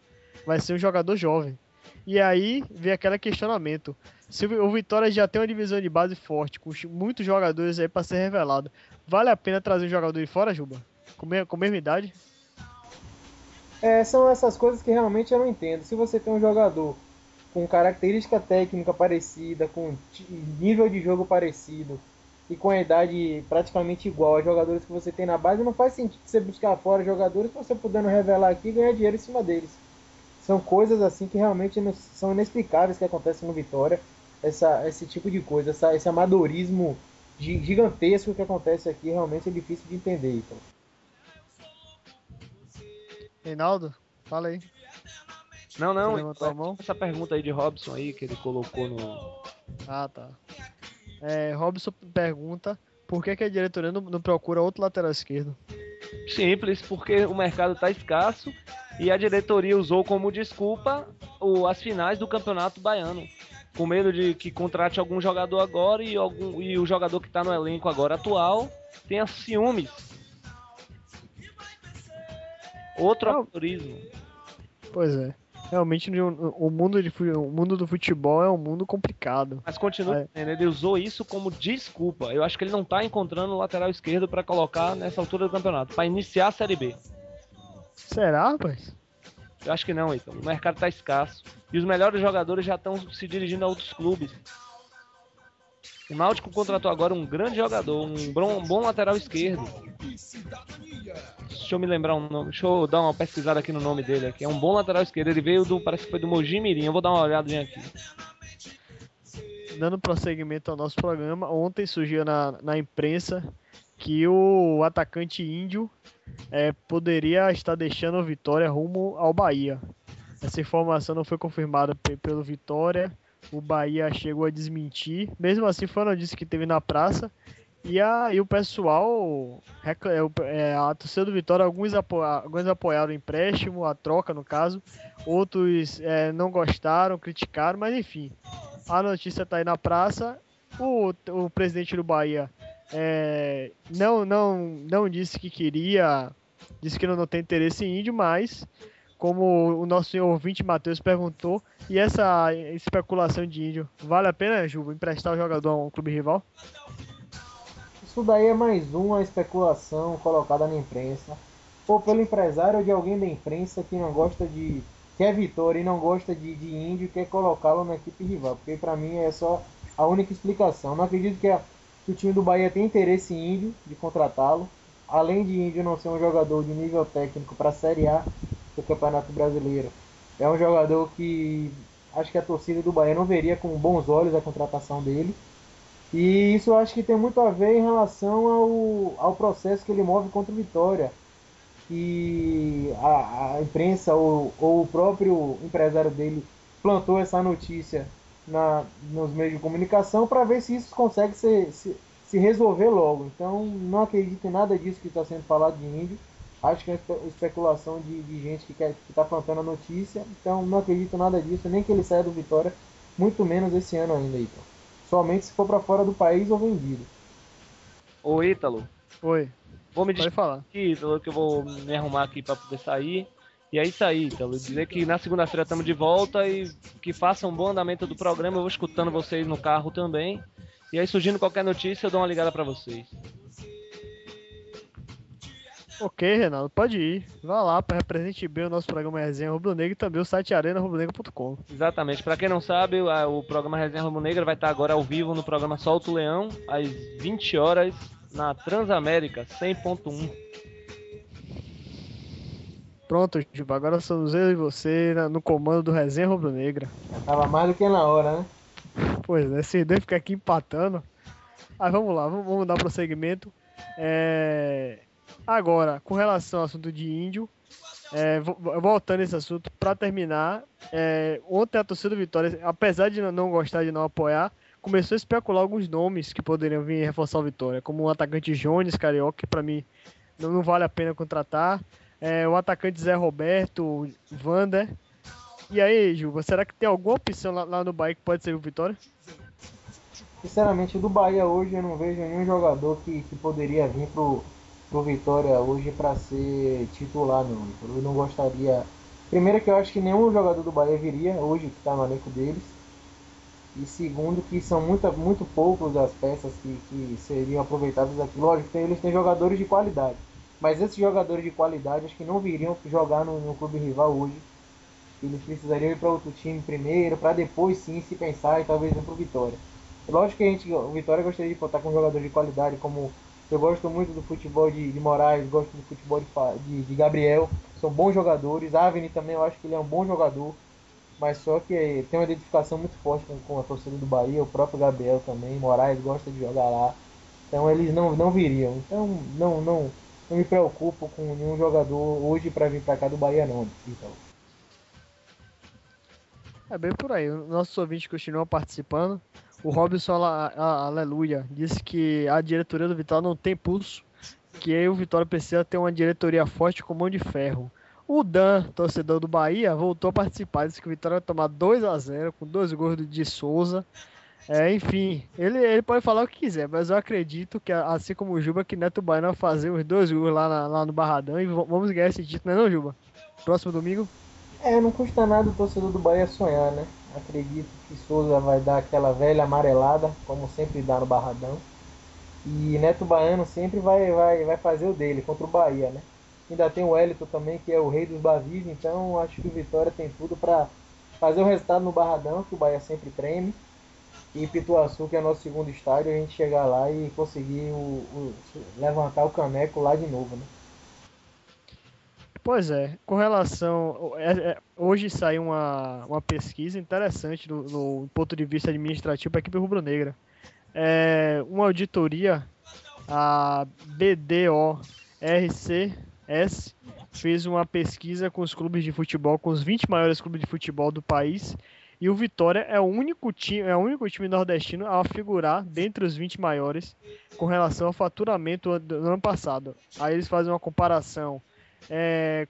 vai ser um jogador jovem. E aí vem aquele questionamento. Se o Vitória já tem uma divisão de base forte, com muitos jogadores aí para ser revelado, vale a pena trazer um jogador de fora, Juba? Com a mesma idade? São essas coisas que realmente eu não entendo. Se você tem um jogador com característica técnica parecida, com nível de jogo parecido e com a idade praticamente igual a jogadores que você tem na base, não faz sentido você buscar fora jogadores que você podendo revelar aqui e ganhar dinheiro em cima deles. São coisas assim que realmente são inexplicáveis que acontecem no Vitória. Esse tipo de coisa, esse amadorismo gigantesco que acontece aqui, realmente é difícil de entender. Então. Reinaldo, fala aí. Não, essa pergunta aí de Robson aí que ele colocou no... Ah, tá. Robson pergunta por que a diretoria não procura outro lateral esquerdo? Simples, porque o mercado tá escasso e a diretoria usou como desculpa as finais do Campeonato Baiano. Com medo de que contrate algum jogador agora e o jogador que tá no elenco agora atual tenha ciúmes. Outro amadorismo. Pois é. Realmente o mundo do futebol é um mundo complicado. Mas continua, ele usou isso como desculpa. Eu acho que ele não tá encontrando o lateral esquerdo para colocar nessa altura do campeonato, para iniciar a Série B. Será, rapaz? Eu acho que não, então. O mercado tá escasso. E os melhores jogadores já estão se dirigindo a outros clubes. O Náutico contratou agora um grande jogador, um bom lateral esquerdo. Deixa eu me lembrar um nome. Deixa eu dar uma pesquisada aqui no nome dele. Aqui. É um bom lateral esquerdo. Ele veio parece que foi do Mojimirim. Eu vou dar uma olhadinha aqui. Dando prosseguimento ao noso programa, ontem surgiu na imprensa que o atacante índio poderia estar deixando o Vitória rumo ao Bahia. Essa informação não foi confirmada pelo Vitória. O Bahia chegou a desmentir. Mesmo assim, foi uma notícia que teve na praça. E o pessoal, a torcida do Vitória, alguns apoiaram o empréstimo, a troca no caso, outros não gostaram, criticaram, mas enfim, a notícia está aí na praça. O presidente do Bahia não disse que queria, disse que não tem interesse em índio, mas como o nosso senhor ouvinte Matheus perguntou, e essa especulação de índio, vale a pena, Juba, emprestar o jogador a um clube rival? Isso isso daí é mais uma especulação colocada na imprensa, ou pelo empresário ou de alguém da imprensa que não gosta de... quer Vitória e não gosta de Índio e quer colocá-lo na equipe rival, porque para mim é só a única explicação. Não acredito que o time do Bahia tem interesse em Índio, de contratá-lo, além de Índio não ser um jogador de nível técnico para a Série A do Campeonato Brasileiro. É um jogador que acho que a torcida do Bahia não veria com bons olhos a contratação dele. E isso eu acho que tem muito a ver em relação ao processo que ele move contra o Vitória. Que a imprensa ou o próprio empresário dele plantou essa notícia nos meios de comunicação para ver se isso consegue se resolver logo. Então não acredito em nada disso que está sendo falado de Índio. Acho que é especulação de gente que está plantando a notícia. Então não acredito em nada disso, nem que ele saia do Vitória, muito menos esse ano ainda, Ítalo. Somente se for para fora do país ou vendido. Ô, Ítalo, Oi, vou me pode falar. despedir, Ítalo, que eu vou me arrumar aqui para poder sair. E é isso aí, Ítalo. Dizer que na segunda-feira estamos de volta e que façam um bom andamento do programa. Eu vou escutando vocês no carro também. E aí, surgindo qualquer notícia, eu dou uma ligada para vocês. Ok, Renato, pode ir. Vá lá, represente bem o nosso programa Resenha Rubro Negra e também o site arenarubronegra.com. Exatamente. Para quem não sabe, o programa Resenha Rubro Negra vai estar agora ao vivo no programa Solta o Leão, às 20 horas, na Transamérica 100.1. Pronto, Juba, agora somos eu e você no comando do Resenha Rubro Negra. Já tava mais do que na hora, né? Pois é, esses dois ficam aqui empatando. Aí vamos lá, vamos dar prosseguimento. Agora, com relação ao assunto de Índio, voltando esse assunto, para terminar, ontem a torcida do Vitória, apesar de não gostar de não apoiar, começou a especular alguns nomes que poderiam vir reforçar o Vitória, como o atacante Jones Carioca, que para mim não vale a pena contratar, o atacante Zé Roberto, Vander. E aí, Juba, será que tem alguma opção lá no Bahia que pode ser o Vitória? Sinceramente, do Bahia hoje eu não vejo nenhum jogador que poderia vir pro Vitória hoje para ser titular, não. Eu não gostaria. Primeiro que eu acho que nenhum jogador do Bahia viria hoje que está no elenco deles. E segundo que são muito poucos as peças que seriam aproveitadas aqui. Lógico, eles têm jogadores de qualidade. Mas esses jogadores de qualidade acho que não viriam jogar no clube rival hoje. Eles precisariam ir para outro time primeiro, para depois sim se pensar e talvez ir para o Vitória. Lógico que o Vitória gostaria de contar com um jogador de qualidade, como eu gosto muito do futebol de Moraes, gosto do futebol de Gabriel, são bons jogadores. Avni também, eu acho que ele é um bom jogador, mas só que tem uma identificação muito forte com a torcida do Bahia, o próprio Gabriel também, Moraes gosta de jogar lá, então eles não viriam. Então não me preocupo com nenhum jogador hoje para vir para cá do Bahia não. Então. É bem por aí, o nosso ouvinte continua participando. O Robson Aleluia disse que a diretoria do Vitória não tem pulso, que aí o Vitória precisa ter uma diretoria forte com mão de ferro. O Dan, torcedor do Bahia, voltou a participar, disse que o Vitória vai tomar 2-0 com 2 gols de Souza. Enfim, ele pode falar o que quiser, mas eu acredito que, assim como o Juba, que Neto Baiano vai fazer os 2 gols lá no Barradão e vamos ganhar esse título, não é não, Juba? Próximo domingo? Não custa nada o torcedor do Bahia sonhar, né? Acredito que Souza vai dar aquela velha amarelada, como sempre dá no Barradão. E Neto Baiano sempre vai fazer o dele contra o Bahia, né? Ainda tem o Wellington também, que é o rei dos Bavis, então acho que o Vitória tem tudo para fazer o resultado no Barradão, que o Bahia sempre treme. E Pituaçu, que é nosso segundo estádio, a gente chegar lá e conseguir levantar o caneco lá de novo, né? Pois é, com relação. Hoje saiu uma pesquisa interessante no ponto de vista administrativo para a equipe rubro-negra. Uma auditoria, a BDORCS, fez uma pesquisa com os clubes de futebol, com os 20 maiores clubes de futebol do país. E o Vitória é o único time nordestino a figurar dentre os 20 maiores com relação ao faturamento do ano passado. Aí eles fazem uma comparação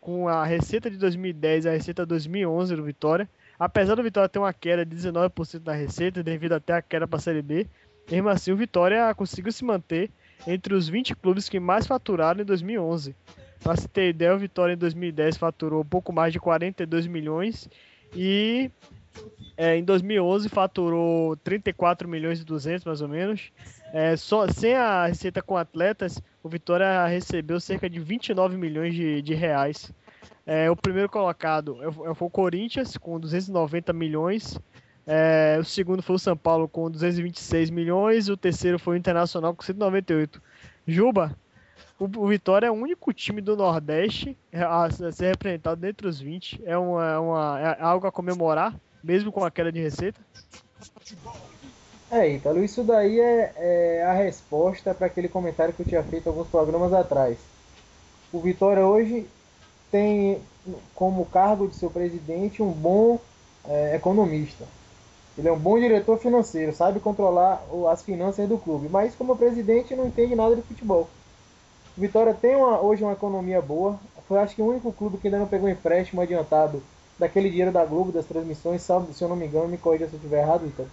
com a receita de 2010 e a receita de 2011 do Vitória. Apesar do Vitória ter uma queda de 19% da receita, devido até a queda para a Série B, mesmo assim o Vitória conseguiu se manter entre os 20 clubes que mais faturaram em 2011. Para se ter ideia, o Vitória em 2010 faturou um pouco mais de 42 milhões e Em 2011 faturou 34 milhões e 200 mais ou menos. Só, sem a receita com atletas, o Vitória recebeu cerca de 29 milhões de reais. O primeiro colocado foi o Corinthians, com 290 milhões. O segundo foi o São Paulo, com 226 milhões. O terceiro foi o Internacional, com 198. Juba, o Vitória é o único time do Nordeste a ser representado dentre os 20. É algo a comemorar, mesmo com a queda de receita? Ítalo, isso daí é a resposta para aquele comentário que eu tinha feito alguns programas atrás. O Vitória hoje tem como cargo de seu presidente um bom economista. Ele é um bom diretor financeiro, sabe controlar as finanças do clube, mas como presidente não entende nada de futebol. O Vitória tem hoje uma economia boa. Foi acho que o único clube que ainda não pegou empréstimo adiantado daquele dinheiro da Globo, das transmissões, sabe, se eu não me engano, me corrija se eu estiver errado, Vitor.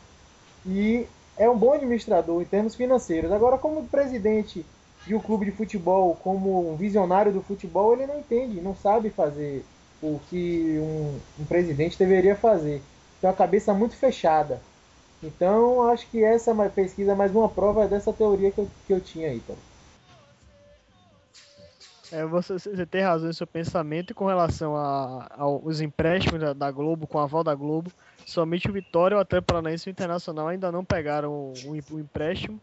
E é um bom administrador em termos financeiros. Agora, como presidente de um clube de futebol, como um visionário do futebol, ele não entende, não sabe fazer o que um presidente deveria fazer. Tem uma cabeça muito fechada. Então, acho que essa pesquisa é mais uma prova dessa teoria que eu tinha aí, Vitor. Você tem razão em seu pensamento, e com relação aos empréstimos da Globo, com a aval da Globo, somente o Vitória, o Atlético Paranaense e o Internacional ainda não pegaram o empréstimo.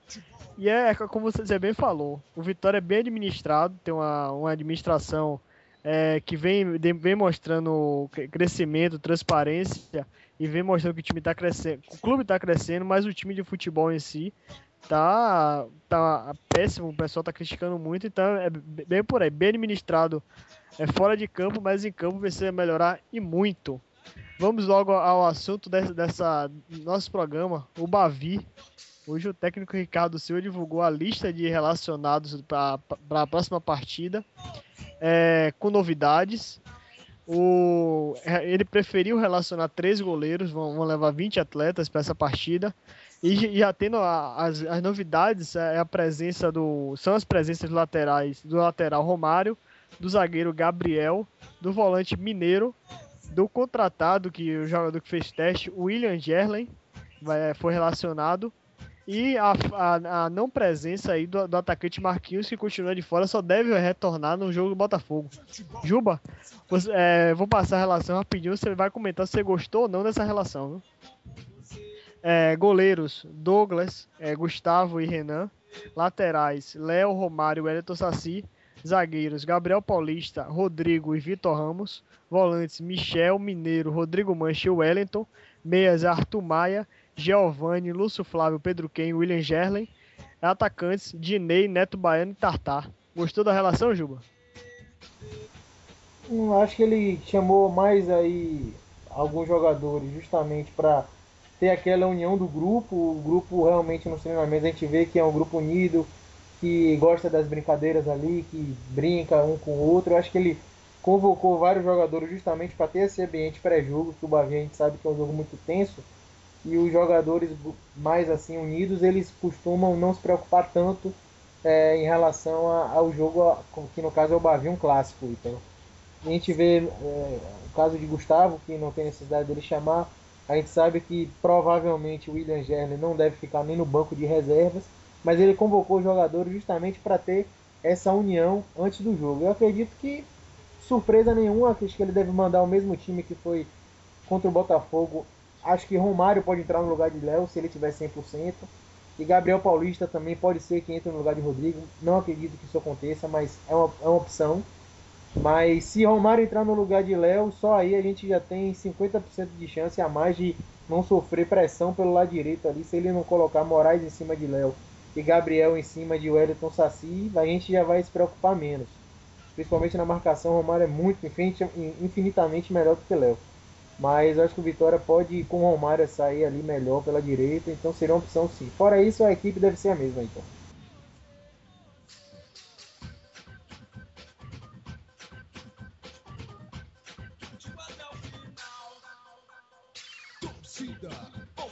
E como você bem falou, o Vitória é bem administrado, tem uma administração que vem mostrando crescimento, transparência, e vem mostrando que o time está crescendo, o clube está crescendo, mas o time de futebol em si tá péssimo, o pessoal tá criticando muito, então é bem por aí, bem administrado fora de campo, mas em campo vai ser melhorar e muito. Vamos logo ao assunto dessa nosso programa, o Bavi. Hoje o técnico Ricardo Silva divulgou a lista de relacionados para a próxima partida, com novidades. Ele preferiu relacionar 3 goleiros, vão levar 20 atletas para essa partida. E já tendo as novidades, são as presenças laterais, do lateral Romário, do zagueiro Gabriel, do volante Mineiro, do contratado, o jogador que fez teste, o William Gerlen, foi relacionado, e a não presença aí do atacante Marquinhos, que continua de fora, só deve retornar no jogo do Botafogo. Juba, vou passar a relação rapidinho, você vai comentar se você gostou ou não dessa relação, viu? Goleiros, Douglas, Gustavo e Renan. Laterais, Léo, Romário e Wellington Saci. Zagueiros, Gabriel Paulista, Rodrigo e Vitor Ramos. Volantes, Michel, Mineiro, Rodrigo Mancha e Wellington. Meias, Arthur Maia, Giovanni, Lúcio Flávio, Pedro Ken e William Gerlen. Atacantes, Dinei, Neto Baiano e Tartar. Gostou da relação, Juba? Acho que ele chamou mais aí alguns jogadores justamente para ter aquela união do grupo. O grupo realmente nos treinamentos a gente vê que é um grupo unido, que gosta das brincadeiras ali, que brinca um com o outro. Eu acho que ele convocou vários jogadores justamente para ter esse ambiente pré-jogo, que o Bavi a gente sabe que é um jogo muito tenso, e os jogadores mais assim unidos, eles costumam não se preocupar tanto em relação ao jogo, que no caso é o Bavi, um clássico. Então, a gente vê o caso de Gustavo, que não tem necessidade dele chamar. A gente sabe que provavelmente o William Gerler não deve ficar nem no banco de reservas, mas ele convocou os jogadores justamente para ter essa união antes do jogo. Eu acredito que, surpresa nenhuma, acho que ele deve mandar o mesmo time que foi contra o Botafogo. Acho que Romário pode entrar no lugar de Léo, se ele tiver 100%. E Gabriel Paulista também pode ser que entre no lugar de Rodrigo. Não acredito que isso aconteça, mas é uma opção. Mas se Romário entrar no lugar de Léo, só aí a gente já tem 50% de chance a mais de não sofrer pressão pelo lado direito ali. Se ele não colocar Moraes em cima de Léo e Gabriel em cima de Wellington Saci, a gente já vai se preocupar menos. Principalmente na marcação, Romário é muito, infinitamente melhor do que Léo. Mas eu acho que o Vitória pode, com o Romário, sair ali melhor pela direita, então seria uma opção sim. Fora isso, a equipe deve ser a mesma, então. Torcida,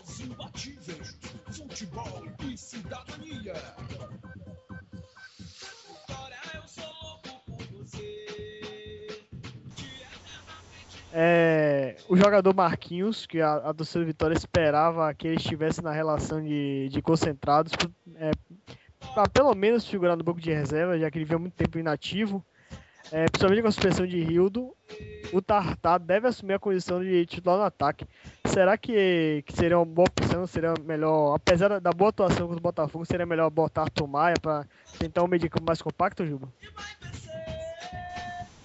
os imbatíveis, futebol e cidadania. Vitória, eu sou louco por você. o jogador Marquinhos, que a torcida do Vitória esperava que ele estivesse na relação de concentrados, para pelo menos figurar no banco de reserva, já que ele veio muito tempo inativo. Principalmente com a suspensão de Rildo, o Tartar deve assumir a condição de titular no ataque. Será que seria uma boa opção? Seria melhor, apesar da boa atuação contra o Botafogo, seria melhor botar Arthur Maia para tentar um meio de campo mais compacto, Juba?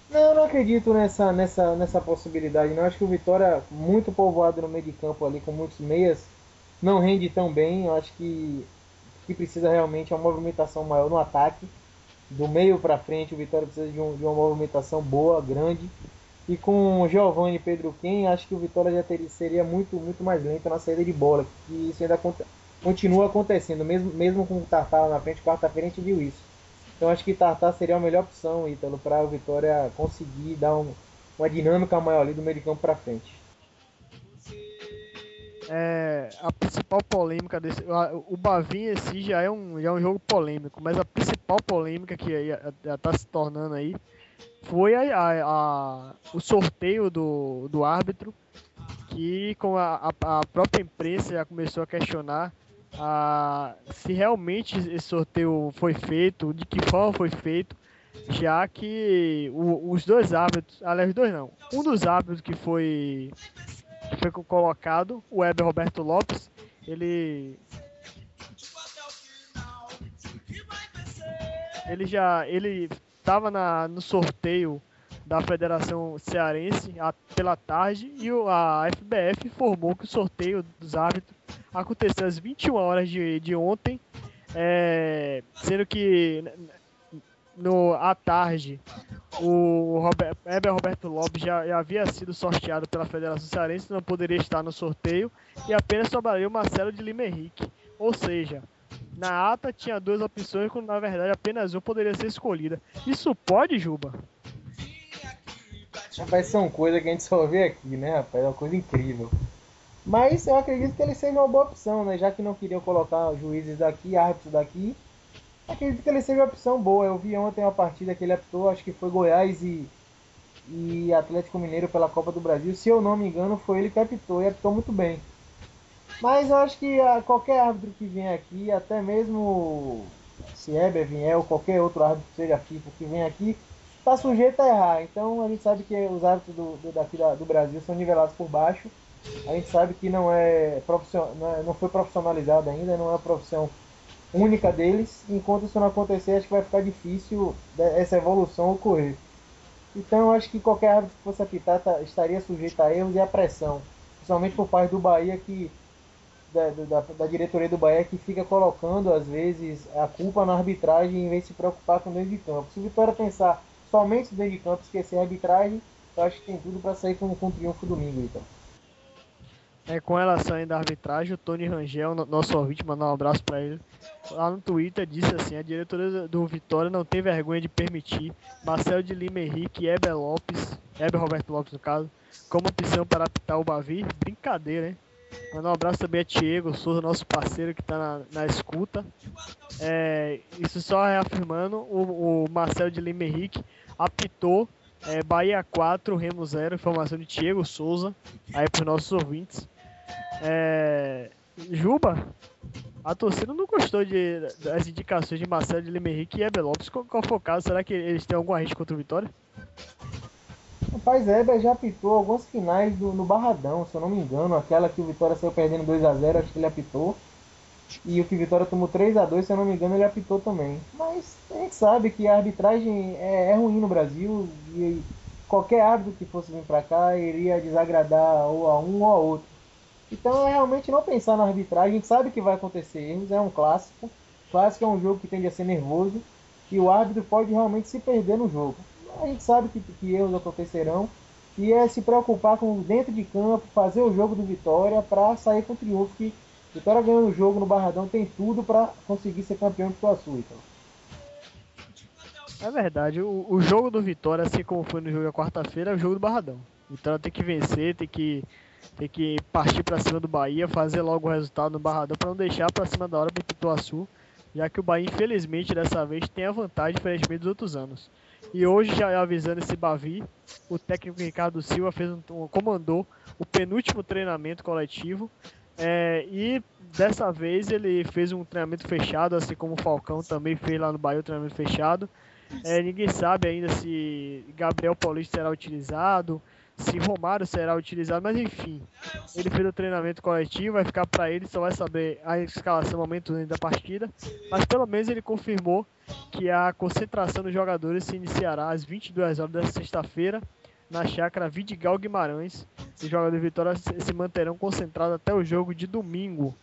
Não, eu não acredito nessa possibilidade. Não, acho que o Vitória, muito povoado no meio de campo ali, com muitos meias, não rende tão bem. Eu acho que precisa realmente uma movimentação maior no ataque. Do meio para frente, o Vitória precisa de uma movimentação boa, grande. E com Giovani e Pedro Quem, acho que o Vitória já seria muito mais lento na saída de bola. E isso ainda continua acontecendo, mesmo com o Tartar lá na frente. Quarta-feira a gente viu isso. Então acho que Tartar seria a melhor opção, Ítalo, para o Vitória conseguir dar uma dinâmica maior ali do meio de campo para frente. A principal polêmica o Bavim em si já é um jogo polêmico, mas a principal polêmica que já está se tornando aí foi o sorteio do árbitro, que com a própria imprensa já começou a questionar se realmente esse sorteio foi feito, de que forma foi feito, já que os dois árbitros, aliás, dois não, um dos árbitros que foi colocado, o Heber Roberto Lopes, ele estava no sorteio da Federação Cearense pela tarde, e a FBF informou que o sorteio dos árbitros aconteceu às 21 horas de ontem, sendo que à tarde o Heber Roberto Lopes já havia sido sorteado pela Federação Cearense, não poderia estar no sorteio, e apenas sobraria o Marcelo de Lima Henrique. Ou seja, na ata tinha duas opções, quando na verdade apenas uma poderia ser escolhida. Isso pode, Juba? Rapaz, são coisas que a gente só vê aqui, né, rapaz? É uma coisa incrível. Mas eu acredito que ele seja uma boa opção, né? Já que não queriam colocar juízes daqui, árbitros daqui, acredito que ele seja uma opção boa. Eu vi ontem uma partida que ele apitou, acho que foi Goiás e Atlético Mineiro pela Copa do Brasil. Se eu não me engano, foi ele que apitou e apitou muito bem. Mas eu acho que qualquer árbitro que vier aqui, até mesmo se Heber vier ou qualquer outro árbitro que seja FIFA que vem aqui, está sujeito a errar. Então a gente sabe que os árbitros do Brasil são nivelados por baixo. A gente sabe que não foi profissionalizado ainda, não é uma profissão única deles. Enquanto isso não acontecer, acho que vai ficar difícil essa evolução ocorrer. Então eu acho que qualquer árbitro que fosse apitar estaria sujeito a erros e a pressão, principalmente por parte do Bahia, da diretoria do Bahia, que fica colocando às vezes a culpa na arbitragem em vez de se preocupar com o dentro de campo. Se o Vitória pensar somente dentro de campo, esquecer a arbitragem, eu acho que tem tudo para sair com triunfo domingo, então. Com relação ainda à arbitragem, o Tony Rangel, nosso ouvinte, mandar um abraço para ele, lá no Twitter disse assim: a diretoria do Vitória não tem vergonha de permitir Marcelo de Lima Henrique e Heber Roberto Lopes no caso, como opção para apitar o Bavi. Brincadeira, hein? Mandar um abraço também a Diego Souza, nosso parceiro que está na escuta. Isso só reafirmando, o Marcelo de Lima Henrique apitou Bahia 4, Remo 0, informação de Diego Souza, aí para os nossos ouvintes. Juba, a torcida não gostou das indicações de Marcelo de Lima Henrique e Heber Lopes. Qual foi o caso? Será que eles têm alguma risco contra o Vitória? Rapaz, Heber já apitou algumas finais no Barradão, se eu não me engano. Aquela que o Vitória saiu perdendo 2-0, acho que ele apitou. E o que o Vitória tomou 3-2, se eu não me engano, ele apitou também. Mas a gente sabe que a arbitragem é ruim no Brasil, e qualquer árbitro que fosse vir pra cá iria desagradar ou a um ou a outro. Então é realmente não pensar na arbitragem. A gente sabe que vai acontecer erros, é um clássico. Clássico é um jogo que tende a ser nervoso, e o árbitro pode realmente se perder no jogo. A gente sabe que erros acontecerão, e é se preocupar com dentro de campo, fazer o jogo do Vitória para sair com triunfo, que Vitória ganhando o jogo no Barradão tem tudo para conseguir ser campeão de Iguaçu. Então. É verdade, o jogo do Vitória, assim como foi no jogo da quarta-feira, é o jogo do Barradão. Então tem que vencer, tem que partir para cima do Bahia, fazer logo o resultado no Barradão para não deixar para cima da hora para o Iguaçu, já que o Bahia, infelizmente, dessa vez tem a vantagem, diferentemente dos outros anos. E hoje, já avisando esse Bavi, o técnico Ricardo Silva comandou o penúltimo treinamento coletivo, e dessa vez ele fez um treinamento fechado, assim como o Falcão também fez lá no Bahia, o treinamento fechado. Ninguém sabe ainda se Gabriel Paulista será utilizado, se Romário será utilizado, mas enfim, ele fez o treinamento coletivo, vai ficar para ele, só vai saber a escalação no momento da partida, mas pelo menos ele confirmou que a concentração dos jogadores se iniciará às 22 horas desta sexta-feira na chácara Vidigal Guimarães. Os jogadores de Vitória se manterão concentrados até o jogo de domingo.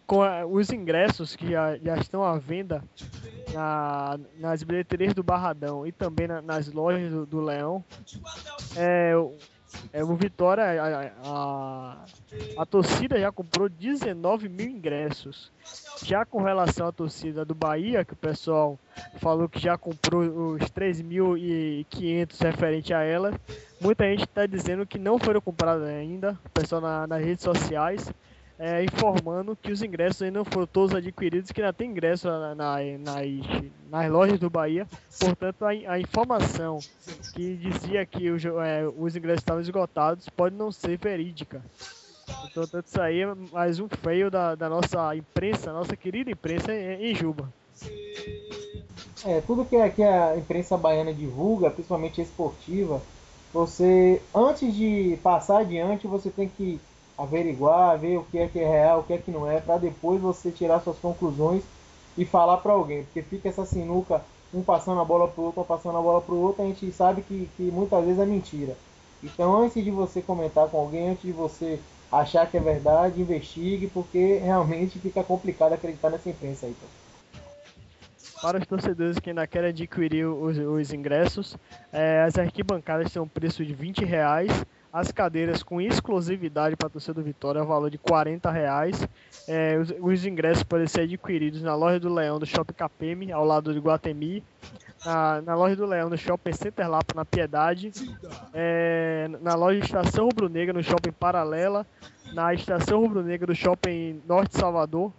Com os ingressos que já estão à venda nas bilheterias do Barradão e também nas lojas do Leão, o Vitória, a torcida já comprou 19 mil ingressos. Já com relação à torcida do Bahia, que o pessoal falou que já comprou os 3.500 referente a ela, muita gente está dizendo que não foram comprados ainda, o pessoal nas redes sociais, informando que os ingressos ainda não foram todos adquiridos, que ainda tem ingresso nas lojas do Bahia. Portanto, a informação que dizia que os ingressos estavam esgotados pode não ser verídica. Então, isso aí é mais um feio da nossa imprensa, nossa querida imprensa em Juba. Tudo que a imprensa baiana divulga, principalmente a esportiva, você, antes de passar adiante, você tem que averiguar, ver o que é real, o que é que não é, para depois você tirar suas conclusões e falar para alguém, porque fica essa sinuca, um passando a bola pro outro, um passando a bola pro outro, a gente sabe que muitas vezes é mentira. Então, antes de você comentar com alguém, antes de você achar que é verdade, investigue, porque realmente fica complicado acreditar nessa imprensa aí. Para os torcedores que ainda querem adquirir os ingressos, as arquibancadas têm um preço de R$20, as cadeiras com exclusividade para a torcida do Vitória, o valor de R$40. Os ingressos podem ser adquiridos na loja do Leão do Shopping Capeme, ao lado de Guatemi, na loja do Leão no Shopping Center Lapa, na Piedade, na loja Estação Rubro Negra no Shopping Paralela, na Estação Rubro Negra do Shopping Norte Salvador,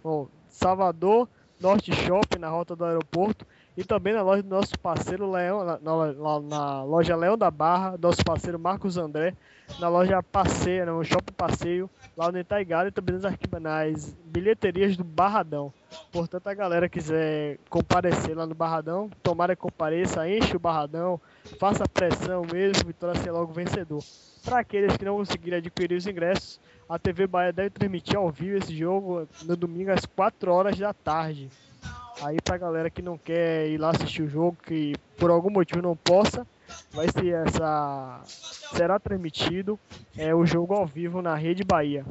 Salvador Norte Shopping, na rota do aeroporto, e também na loja do nosso parceiro Leão, na loja Leão da Barra, nosso parceiro Marcos André, na loja Passeio, no Shopping Passeio, lá no Itaigara, e também nas bilheterias do Barradão. Portanto, a galera quiser comparecer lá no Barradão, tomara que compareça, enche o Barradão, faça pressão mesmo, Vitória ser logo vencedor. Para aqueles que não conseguirem adquirir os ingressos, a TV Bahia deve transmitir ao vivo esse jogo no domingo às 4 horas da tarde. Aí pra galera que não quer ir lá assistir o jogo, que por algum motivo não possa, será transmitido o jogo ao vivo na Rede Bahia.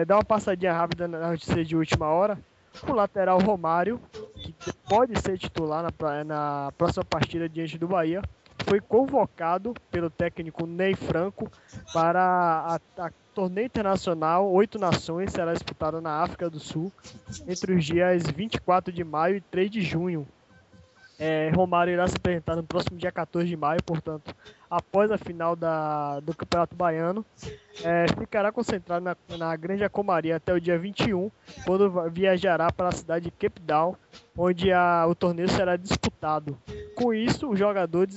Dá uma passadinha rápida na notícia de última hora. O lateral Romário, que pode ser titular na próxima partida diante do Bahia, foi convocado pelo técnico Ney Franco para a torneio internacional 8 Nações, será disputado na África do Sul entre os dias 24 de maio e 3 de junho. Romário irá se apresentar no próximo dia 14 de maio, portanto, após a final do Campeonato Baiano. Ficará concentrado na Grande Acomaria até o dia 21, quando viajará para a cidade de Cape Town, onde o torneio será disputado. Com isso, o jogador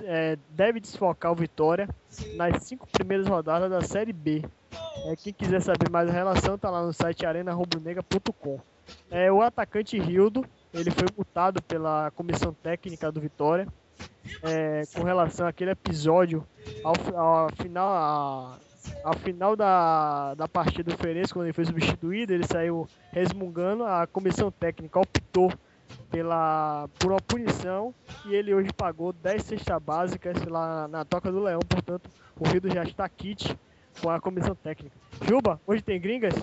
deve desfocar o Vitória nas 5 primeiras rodadas da Série B. Quem quiser saber mais a relação, está lá no site arenarubronegra.com. O atacante Rildo, ele foi multado pela comissão técnica do Vitória com relação àquele episódio ao final da partida do Feirense, quando ele foi substituído, ele saiu resmungando. A comissão técnica optou por uma punição e ele hoje pagou 10 cestas básicas lá na Toca do Leão. Portanto, o Rildo já está quite com a comissão técnica. Juba, hoje tem gringas?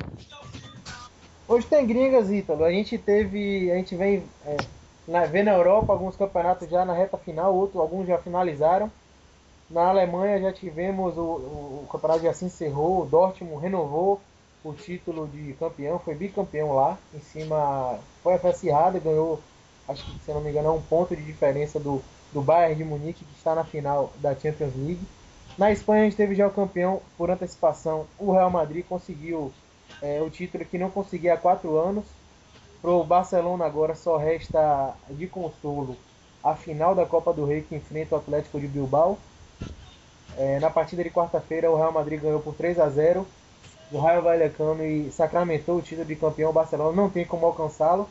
Hoje tem gringas, Ítalo. A gente vem vendo na Europa alguns campeonatos já na reta final, alguns já finalizaram. Na Alemanha já tivemos o campeonato já se encerrou, o Dortmund renovou o título de campeão, foi bicampeão lá, em cima, foi acirrado, ganhou, acho que se não me engano, 1 ponto de diferença do Bayern de Munique, que está na final da Champions League. Na Espanha a gente teve já o campeão por antecipação, o Real Madrid conseguiu o título que não conseguia há 4 anos, Pro Barcelona agora só resta de consolo a final da Copa do Rei que enfrenta o Atlético de Bilbao. Na partida de quarta-feira o Real Madrid ganhou por 3-0 do Rayo Vallecano e sacramentou o título de campeão. O Barcelona não tem como alcançá-lo.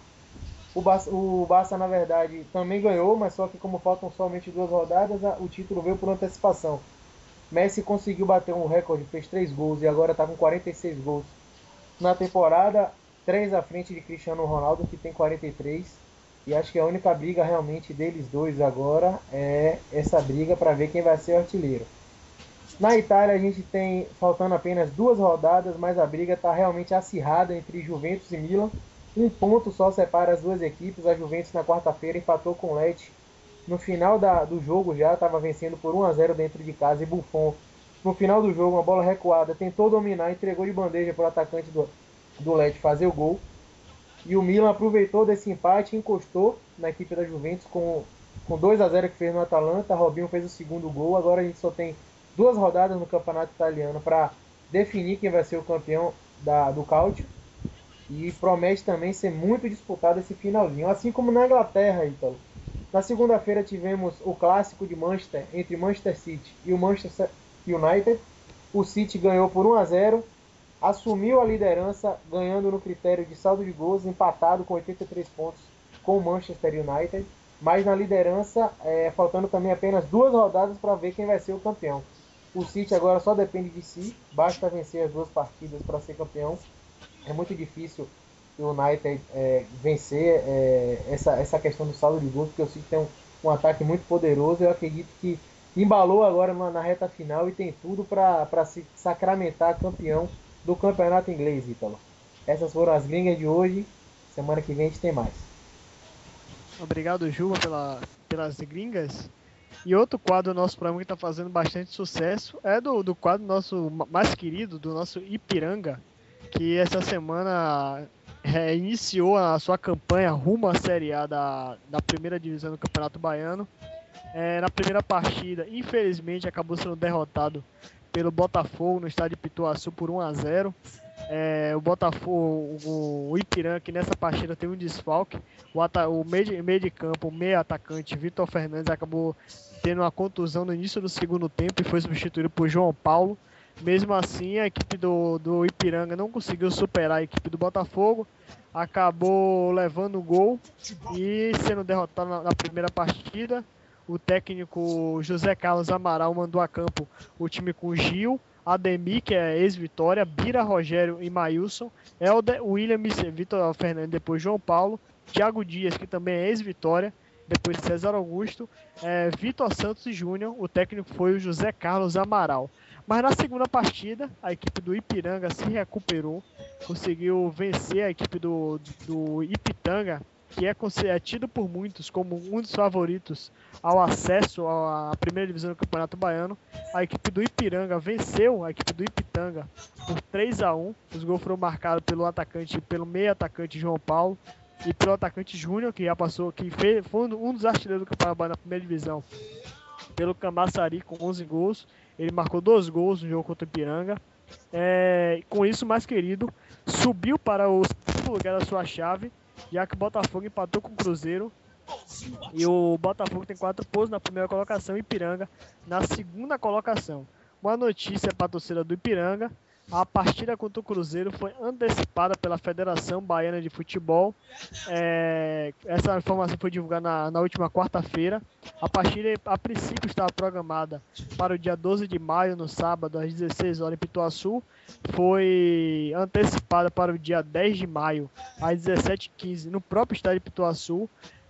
O Barça, na verdade, também ganhou, mas só que como faltam somente 2 rodadas, o título veio por antecipação. Messi conseguiu bater um recorde, fez 3 gols e agora está com 46 gols na temporada, 3 à frente de Cristiano Ronaldo, que tem 43. E acho que a única briga realmente deles dois agora é essa briga para ver quem vai ser o artilheiro. Na Itália a gente tem, faltando apenas 2 rodadas, mas a briga está realmente acirrada entre Juventus e Milan. 1 ponto só separa as duas equipes. A Juventus na quarta-feira empatou com o Lecce. No final do jogo já estava vencendo por 1-0 dentro de casa e Buffon, no final do jogo, uma bola recuada, tentou dominar, entregou de bandeja para o atacante do Lecce fazer o gol. E o Milan aproveitou desse empate e encostou na equipe da Juventus com 2-0 que fez no Atalanta. Robinho fez o segundo gol. Agora a gente só tem 2 rodadas no campeonato italiano para definir quem vai ser o campeão do Calcio. E promete também ser muito disputado esse finalzinho. Assim como na Inglaterra, Ítalo. Na segunda-feira tivemos o clássico de Manchester entre Manchester City e o Manchester United. O City ganhou por 1-0, assumiu a liderança ganhando no critério de saldo de gols, empatado com 83 pontos com o Manchester United. Mas na liderança, faltando também apenas 2 rodadas para ver quem vai ser o campeão. O City agora só depende de si, basta vencer as 2 partidas para ser campeão. É muito difícil o United vencer essa questão do saldo de gols, porque o City tem um ataque muito poderoso. Eu acredito que embalou agora na reta final e tem tudo para se sacramentar campeão do campeonato inglês, Ítalo. Essas foram as gringas de hoje. Semana que vem a gente tem mais. Obrigado, Juba, pelas gringas. E outro quadro do nosso programa que está fazendo bastante sucesso é do quadro nosso mais querido, do nosso Ipiranga, que essa semana iniciou a sua campanha rumo à Série A da primeira divisão do Campeonato Baiano. Na primeira partida, infelizmente, acabou sendo derrotado pelo Botafogo no estádio de Pituaçu por 1-0. O Botafogo, o Ipiranga, que nessa partida teve um desfalque. O meio de campo, o meio atacante Vitor Fernandes, acabou tendo uma contusão no início do segundo tempo e foi substituído por João Paulo. Mesmo assim, a equipe do Ipiranga não conseguiu superar a equipe do Botafogo, acabou levando o gol e sendo derrotado na primeira partida. O técnico José Carlos Amaral mandou a campo o time com Gil, Ademir, que é ex-Vitória, Bira, Rogério e Maílson, Helder, William, Vitor Fernandes, depois João Paulo, Thiago Dias, que também é ex-Vitória, depois César Augusto, Vitor Santos e Júnior. O técnico foi o José Carlos Amaral. Mas na segunda partida, a equipe do Ipiranga se recuperou, conseguiu vencer a equipe do Ipitanga, que é tido por muitos como um dos favoritos ao acesso à primeira divisão do Campeonato Baiano. A equipe do Ipiranga venceu a equipe do Ipitanga por 3-1. Os gols foram marcados pelo meio atacante João Paulo e pelo atacante Júnior, que já passou, foi um dos artilheiros do Campeonato Baiano na primeira divisão, pelo Camaçari, com 11 gols. Ele marcou 2 gols no jogo contra o Ipiranga. Com isso, o mais querido subiu para o segundo lugar da sua chave, já que o Botafogo empatou com o Cruzeiro. E o Botafogo tem 4 pontos na primeira colocação e Ipiranga na segunda colocação. Uma notícia para a torcida do Ipiranga: a partida contra o Cruzeiro foi antecipada pela Federação Baiana de Futebol. Essa informação foi divulgada na última quarta-feira. A partida, a princípio, estava programada para o dia 12 de maio, no sábado, às 16 horas, em Pituaçu. Foi antecipada para o dia 10 de maio, às 17h15, no próprio estádio de Pituaçu.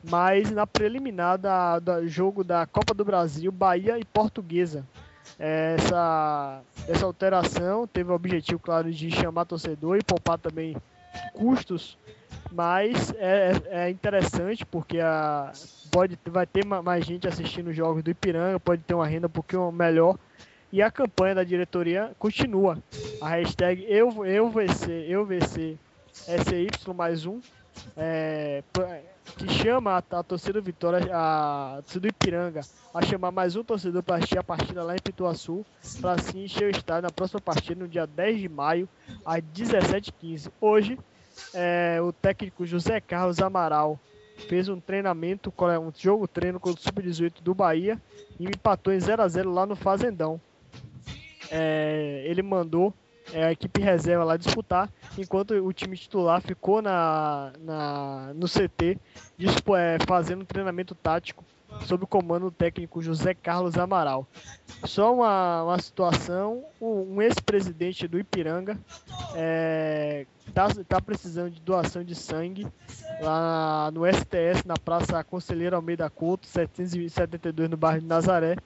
Mas na preliminar do jogo da Copa do Brasil, Bahia e Portuguesa. Essa alteração teve o objetivo, claro, de chamar torcedor e poupar também custos, mas é interessante porque vai ter mais gente assistindo os jogos do Ipiranga, pode ter uma renda um pouquinho melhor, e a campanha da diretoria continua. A hashtag EuVC SY mais um, que chama a torcida do Vitória, a torcida do Ipiranga, a chamar mais um torcedor para assistir a partida lá em Pituaçu, para assim encher o estádio na próxima partida, no dia 10 de maio, às 17h15. Hoje o técnico José Carlos Amaral fez um treinamento, um jogo-treino contra o Sub-18 do Bahia e empatou em 0-0 lá no Fazendão. Ele mandou a equipe reserva lá disputar, enquanto o time titular ficou no CT fazendo um treinamento tático sob o comando do técnico José Carlos Amaral. Só uma situação, um ex-presidente do Ipiranga tá precisando de doação de sangue lá no STS, na Praça Conselheiro Almeida Couto, 772, no bairro de Nazaré.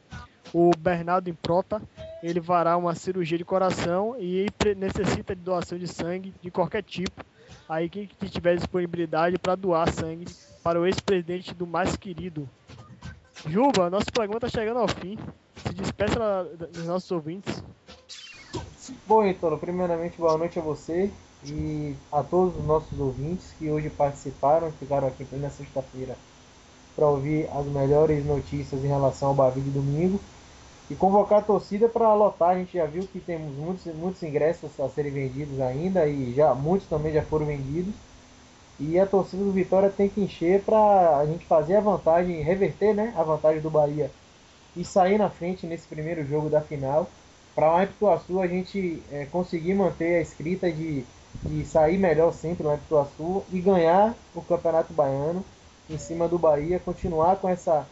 O Bernardo Improta, ele fará uma cirurgia de coração e necessita de doação de sangue de qualquer tipo. Aí quem tiver disponibilidade para doar sangue para o ex-presidente do mais querido. Juba, nosso programa está chegando ao fim. Se despeça dos nossos ouvintes. Bom, então, primeiramente, boa noite a você e a todos os nossos ouvintes que hoje participaram, ficaram aqui na sexta-feira para ouvir as melhores notícias em relação ao Bavi de domingo e convocar a torcida para lotar. A gente já viu que temos muitos ingressos a serem vendidos ainda e muitos também já foram vendidos. E a torcida do Vitória tem que encher para a gente fazer a vantagem, reverter, né, a vantagem do Bahia e sair na frente nesse primeiro jogo da final. Para lá em Pituaçu a gente conseguir manter a escrita de sair melhor sempre lá em Pituaçu e ganhar o Campeonato Baiano em cima do Bahia, continuar com essa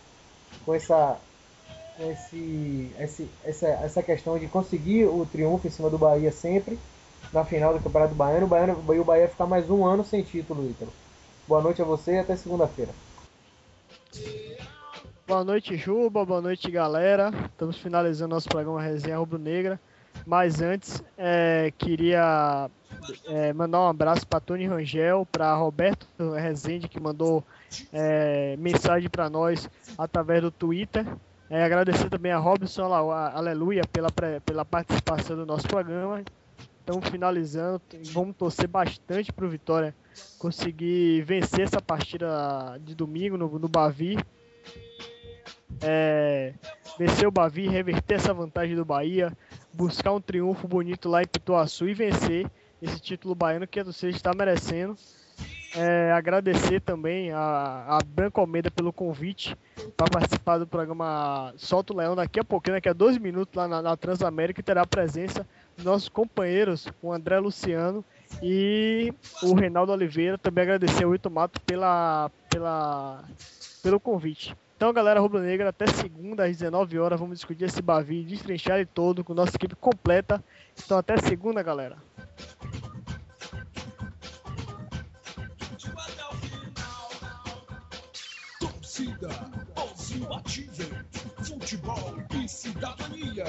questão de conseguir o triunfo em cima do Bahia sempre na final do Campeonato Baiano. O Bahia ficar mais um ano sem título, Ítalo. Boa noite a você e até segunda-feira. Boa noite, Juba. Boa noite, galera. Estamos finalizando nosso programa Resenha Rubro-Negra. Mas antes, queria mandar um abraço para Tony Rangel, para Roberto Rezende, que mandou mensagem para nós através do Twitter. Agradecer também a Robson Aleluia pela participação do nosso programa. Estamos finalizando, vamos torcer bastante para o Vitória conseguir vencer essa partida de domingo no Bavi. Vencer o Bavi, reverter essa vantagem do Bahia, buscar um triunfo bonito lá em Pituaçu e vencer esse título baiano que a torcida está merecendo. Agradecer também a Branco Almeida pelo convite para participar do programa Solta o Leão daqui a pouquinho, daqui a 2 minutos lá na Transamérica, e terá a presença dos nossos companheiros, o André Luciano e o Reinaldo Oliveira. Também agradecer ao Wilton Mato pelo convite. Então, galera rubro-negra, até segunda às 19 horas vamos discutir esse Bavi, destrinchar ele todo com nossa equipe completa. Então, até segunda, galera. Torcida, os imbatíveis, futebol e cidadania.